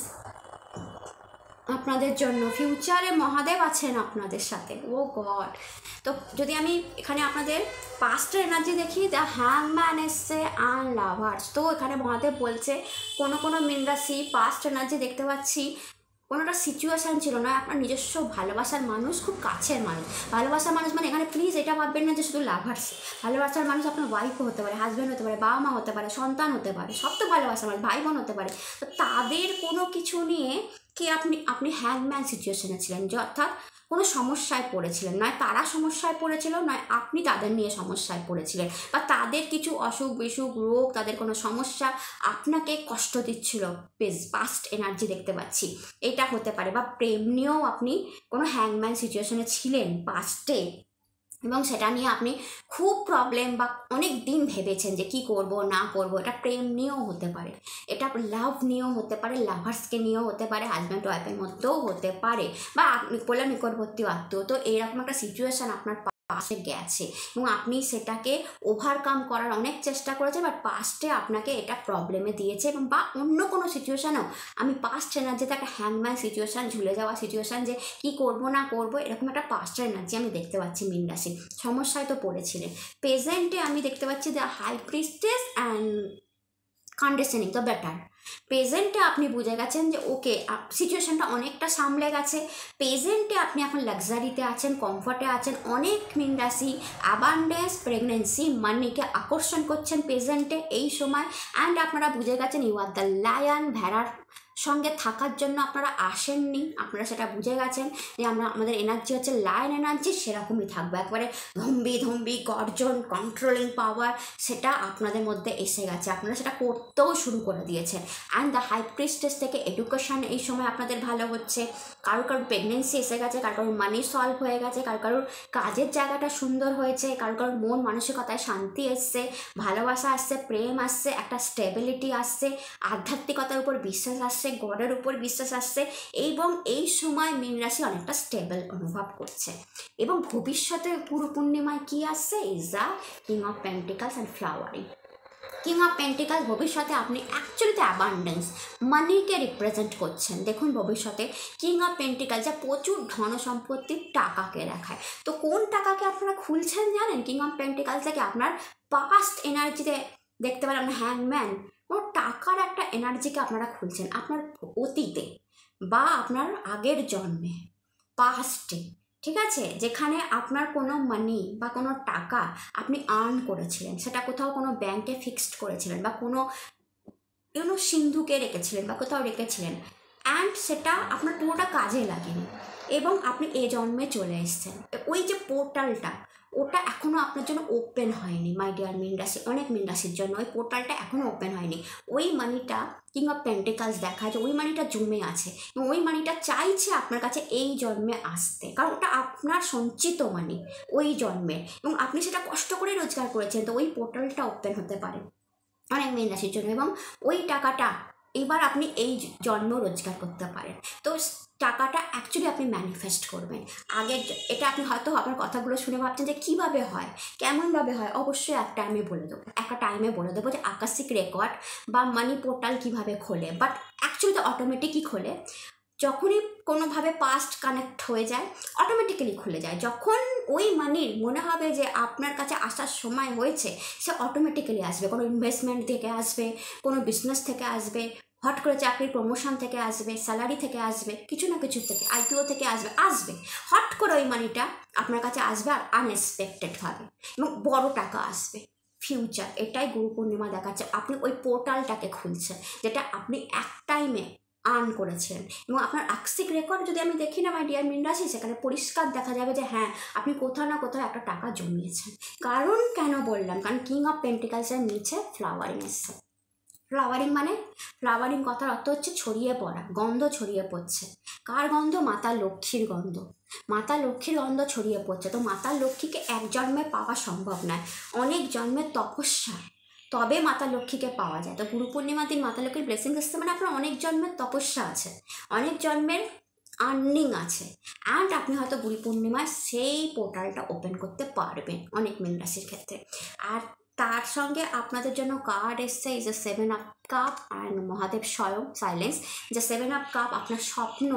আপনাদের জন্য। ফিউচারে মহাদেব আছেন আপনাদের সাথে, ও গড। তো যদি আমি এখানে আপনাদের পাস্টের এনার্জি দেখি, দ্য হ্যাংম্যান এসছে অ্যান্ড লাভার্স। তো এখানে মহাদেব বলছে কোনো মীন রাশি পাস্ট এনার্জি দেখতে পাচ্ছি, কোনোটা সিচুয়েশান ছিল না, আপনার নিজস্ব ভালোবাসার মানুষ, খুব কাছের মানুষ। ভালোবাসার মানুষ মানে এখানে প্লিজ এটা ভাববেন না যে শুধু লাভার্স। ভালোবাসার মানুষ আপনার ওয়াইফও হতে পারে, হাজব্যান্ড হতে পারে, বাবা মা হতে পারে, সন্তান হতে পারে, সব তো ভালোবাসার মানুষ, ভাই বোন হতে পারে। তো তাদের কোনো কিছু নিয়ে কি আপনি হ্যাংম্যান সিচুয়েশনে ছিলেন, যে অর্থাৎ কোনো সমস্যায় পড়েছিলেন, নয় তারা সমস্যায় পড়েছিল, নয় আপনি তাদের নিয়ে সমস্যায় পড়েছিলেন, বা তাদের কিছু অসুখ বিসুখ, রোগ, তাদের কোনো সমস্যা আপনাকে কষ্ট দিচ্ছিল। পাস্ট এনার্জি দেখতে পাচ্ছি, এটা হতে পারে। বা প্রেম নিয়েও আপনি কোনো হ্যাংম্যান সিচুয়েশনে ছিলেন পাস্টে, এবং সেটা নিয়ে আপনি খুব প্রবলেম বা অনেক দিন ভেবেছেন যে কি করব না করব। এটা প্রেম নিয়েও হতে পারে, এটা লাভ নিয়েও হতে পারে, লাভার্সকে নিয়েও হতে পারে, হাজব্যান্ড ওয়াইফের মধ্যেও হতে পারে, বা আপনি বললেন নিকটবর্তী আত্মীয়। তো এইরকম একটা সিচুয়েশান আপনার পাশে গেছে এবং আপনি সেটাকে ওভারকাম করার অনেক চেষ্টা করেছেন, বাট পাস্টে আপনাকে এটা প্রবলেমে দিয়েছে। এবং বা অন্য কোনো সিচুয়েশানেও আমি পাস্ট এনার্জিতে একটা হ্যাংম্যান সিচুয়েশান, ঝুলে যাওয়া সিচুয়েশান, যে কি করব না করব, এরকম একটা পাস্টের এনার্জি আমি দেখতে পাচ্ছি মীন রাশি। সমস্যায় তো পড়েছিলেন। প্রেজেন্টে আমি দেখতে পাচ্ছি the high priestess and conditioning, তো বেটার। প্রেজেন্টে আপনি বুঝে গেছেন যে ওকে সিচুয়েশনটা অনেকটা সামলে গেছে। প্রেজেন্টে আপনি এখন লাক্সারিতে আছেন, কমফর্টে আছেন। অনেক মীন রাশি অ্যাবান্ডেন্স, প্রেগনেন্সি, মানিকে আকর্ষণ করছেন প্রেজেন্টে এই সময়। অ্যান্ড আপনারা বুঝে গেছেন ইউ আর দ্য লায়ন, ভেড়ার সঙ্গে থাকার জন্য আপনারা আসেননি, আপনারা সেটা বুঝে গেছেন যে আমাদের এনার্জি হচ্ছে লায়ন এনার্জি, সেরকমই থাকবে, একবারে ধম্বি গর্জন, কন্ট্রোলিং পাওয়ার, সেটা আপনাদের মধ্যে এসে গেছে, আপনারা সেটা করতেও শুরু করে দিয়েছেন। অ্যান্ড দ্য হাই প্রিস্টেস থেকে এডুকেশন এই সময় আপনাদের ভালো হচ্ছে, কারোর প্রেগনেন্সি এসে গেছে, কারোর মানি সলভ হয়ে গেছে, কারোর কাজের জায়গাটা সুন্দর হয়েছে, কারোর মন মানসিকতায় শান্তি এসছে, ভালোবাসা আসছে, প্রেম আসছে, একটা স্টেবিলিটি আসছে, আধ্যাত্মিকতার উপর বিশ্বাস আসছে, গডের উপর বিশ্বাস আসছে, এবং এই সময় মীন রাশি অনেকটা স্টেবল অনুভব করছে। এবং ভবিষ্যতে গুরু পূর্ণিমায় কী আসছে? Is the king of pentacles and flowering. King of pentacle ভবিষ্যতে আপনি অ্যাকচুয়ালিতে অ্যাবান্ডেন্স, মানিকে রিপ্রেজেন্ট করছেন। দেখুন ভবিষ্যতে কিং অফ পেন্টিকাল যা প্রচুর ধন সম্পত্তির টাকাকে দেখায়। তো কোন টাকাকে আপনারা খুলছেন জানেন? কিং অফ পেন্টিকাল থেকে আপনার পাস্ট এনার্জিতে দেখতে পারেন আপনার হ্যাংম্যান, কোনো টাকার একটা এনার্জিকে আপনারা খুলছেন আপনার অতীতে বা আপনার আগের জন্মে, পাস্টে, ঠিক আছে, যেখানে আপনার কোনো মানি বা কোনো টাকা আপনি আর্ন করেছিলেন, সেটা কোথাও কোনো ব্যাংকে ফিক্সড করেছিলেন বা কোনো সিন্ধুকে রেখেছিলেন বা কোথাও রেখেছিলেন, অ্যান্ড সেটা আপনার পুরোটা কাজে লাগেনি এবং আপনি এ জন্মে চলে এসেছেন। ওই যে পোর্টালটা, ওটা এখনও আপনার জন্য ওপেন হয়নি মাই ডিয়ার মীন রাশি, অনেক মীন রাশির জন্য ওই পোর্টালটা এখনও ওপেন হয়নি। ওই মানিটা কিং অফ পেন্টিকালস দেখায় যে ওই মানিটা জমে আছে এবং ওই মানিটা চাইছে আপনার কাছে এই জন্মে আসতে, কারণ ওটা আপনার সঞ্চিত মানি ওই জন্মে, এবং আপনি সেটা কষ্ট করে রোজগার করেছেন। তো ওই পোর্টালটা ওপেন হতে পারে অনেক মীন রাশির জন্য, এবং ওই টাকাটা এবার আপনি এই জন্ম রোজগার করতে পারেন। তো টাকাটা অ্যাকচুয়ালি আপনি ম্যানিফেস্ট করবেন। আগে এটা আপনি হয়তো আপনার কথাগুলো শুনে ভাবছেন যে কীভাবে হয়, কেমনভাবে হয়, অবশ্যই একটা টাইমে বলে দেবো যে আকাশিক রেকর্ড বা মানি পোর্টাল কীভাবে খোলে, বাট অ্যাকচুয়ালি তো অটোমেটিকই খোলে। যখনই কোনোভাবে পাস্ট কানেক্ট হয়ে যায় অটোমেটিক্যালি খুলে যায়। যখন ওই মানির মনে হবে যে আপনার কাছে আসার সময় হয়েছে, সে অটোমেটিক্যালি আসবে। কোনো ইনভেস্টমেন্ট থেকে আসবে, কোনো বিজনেস থেকে আসবে, হট করে চাকরির প্রমোশন থেকে আসবে, স্যালারি থেকে আসবে, কিছু না কিছু থেকে, আইপিও থেকে আসবে হট করে ওই মানিটা আপনার কাছে আসবে, আর আনএক্সপেক্টেডভাবে, এবং বড় টাকা আসবে ফিউচার। এটাই গুরু পূর্ণিমা দেখাচ্ছে, আপনি ওই পোর্টালটাকে খুলছেন যেটা আপনি এক টাইমে আর্ন করেছেন। এবং আপনার আকাশিক রেকর্ড যদি আমি দেখি না মাই ডিয়ার মীন রাশি, সেখানে পরিষ্কার দেখা যাবে যে হ্যাঁ আপনি কোথাও না কোথাও একটা টাকা জমিয়েছেন। কারণ কেন বললাম? কারণ কিং অফ পেন্টিকালসের নিচে ফ্লাওয়ারিং এসছে। ফ্লাওয়ারিং কথার অর্থ হচ্ছে ছড়িয়ে পড়া, গন্ধ ছড়িয়ে পড়ছে। কার গন্ধ? মাতা লক্ষ্মীর গন্ধ। মাতা লক্ষ্মীর গন্ধ ছড়িয়ে পড়ছে। তো মাতা লক্ষ্মীকে এক জন্মে পাওয়া সম্ভব নয়, অনেক জন্মের তপস্যা, তবে মাতা লক্ষ্মীকে পাওয়া যায়। তো গুরু পূর্ণিমার দিন মাতা লক্ষ্মীর ব্লেসিং আসছে মানে আপনার অনেক জন্মের তপস্যা আছে, অনেক জন্মের আর্নিং আছে, অ্যান্ড আপনি হয়তো গুরু পূর্ণিমায় সেই পোর্টালটা ওপেন করতে পারবেন অনেক মীন রাশির ক্ষেত্রে। আর তার সঙ্গে আপনাদের জন্য কার্ড এসছে is a 7 of cup and Mahadev স্বয়ং সাইলেন্স। যে 7 অফ কাপ আপনার স্বপ্ন,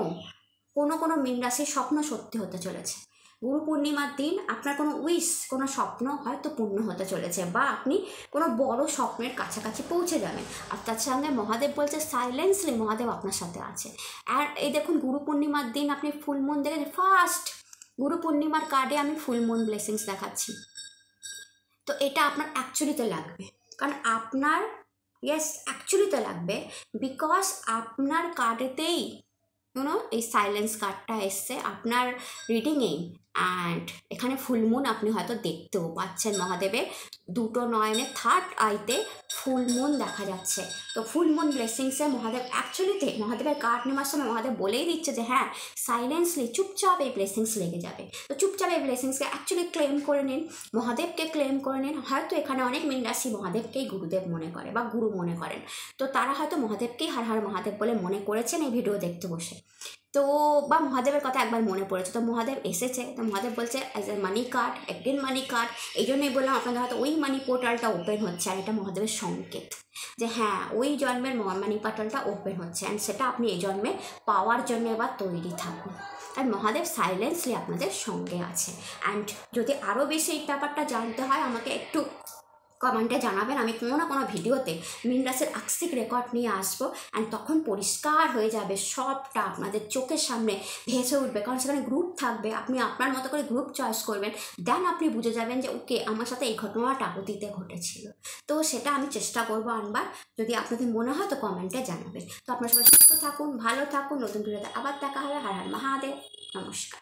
কোনো মীন রাশির স্বপ্ন সত্যি হতে চলেছে। গুরু পূর্ণিমার দিন আপনার কোনো উইশ, কোনো স্বপ্ন হয়তো পূর্ণ হতে চলেছে, বা আপনি কোনো বড় স্বপ্নের কাছাকাছি পৌঁছে যাবেন। আর তার সঙ্গে মহাদেব বলছে সাইলেন্সলি মহাদেব আপনার সাথে আছে। আর এই দেখুন গুরু পূর্ণিমার দিন আপনি ফুল মুন দেখেন, ফার্স্ট গুরু পূর্ণিমার কার্ডে আমি ফুল মুন ব্লেসিংস দেখাচ্ছি। তো এটা আপনার অ্যাকচুয়ালিতে লাগবে, কারণ আপনার অ্যাকচুয়ালিতে লাগবে, বিকজ আপনার কার্ডেতেই এই সাইলেন্স কার্ডটা এসছে আপনার রিডিংয়েই। অ্যান্ড এখানে ফুলমুন আপনি হয়তো দেখতেও পাচ্ছেন, মহাদেবের দুটো নয়নে থার্ড আইতে ফুলমুন দেখা যাচ্ছে। তো ফুলমুন ব্লেসিংসে মহাদেব অ্যাকচুয়ালিতে মহাদেবের কার্ড নেওয়ার সময় মহাদেব বলেই দিচ্ছে যে হ্যাঁ সাইলেন্সলি চুপচাপ এই ব্লেসিংস লেগে যাবে। তো চুপচাপ এই ব্লেসিংসকে অ্যাকচুয়ালি ক্লেম করে নিন, মহাদেবকে ক্লেম করে নিন। হয়তো এখানে অনেক মীন রাশি মহাদেবকেই গুরুদেব মনে করে বা গুরু মনে করেন, তো তারা হয়তো মহাদেবকেই হার হার মহাদেব বলে মনে করেছেন এই ভিডিও দেখতে বসে। তো বা মহাদেবের কথা একবার মনে পড়েছে, তো মহাদেব এসেছে, তো মহাদেব বলছে অ্যাজ এ মানি কার্ড, একদিন মানি কার্ড। এই জন্যই বললাম আপনাদের হয়তো ওই মানি পোর্টালটা ওপেন হচ্ছে, আর এটা মহাদেবের সংকেত যে হ্যাঁ ওই জন্মের মানি পোর্টালটা ওপেন হচ্ছে, অ্যান্ড সেটা আপনি এই জন্মে পাওয়ার জন্য এবার তৈরি থাকুন। আর মহাদেব সাইলেন্সলি আপনাদের সঙ্গে আছে। অ্যান্ড যদি আরও বেশি এই ব্যাপারটা জানতে হয় আমাকে একটু কমেন্টে জানাবেন। আমি কোনো না কোনো ভিডিওতে মিনরাসের আকস্মিক রেকর্ড নিয়ে আসবো, অ্যান্ড তখন পরিষ্কার হয়ে যাবে, সবটা আপনাদের চোখের সামনে ভেসে উঠবে। কারণ সেখানে গ্রুপ থাকবে, আপনি আপনার মতো করে গ্রুপ চয়েস করবেন, দেন আপনি বুঝে যাবেন যে ওকে আমার সাথে এই ঘটনাটা অতীতে ঘটেছিল। তো সেটা আমি চেষ্টা করবো আনবার, যদি আপনাদের মনে হয় তো কমেন্টে জানাবেন। তো আপনারা সবাই সুস্থ থাকুন, ভালো থাকুন, নতুন ভিডিওতে আবার দেখা হবে। হর হর মহাদেব, নমস্কার।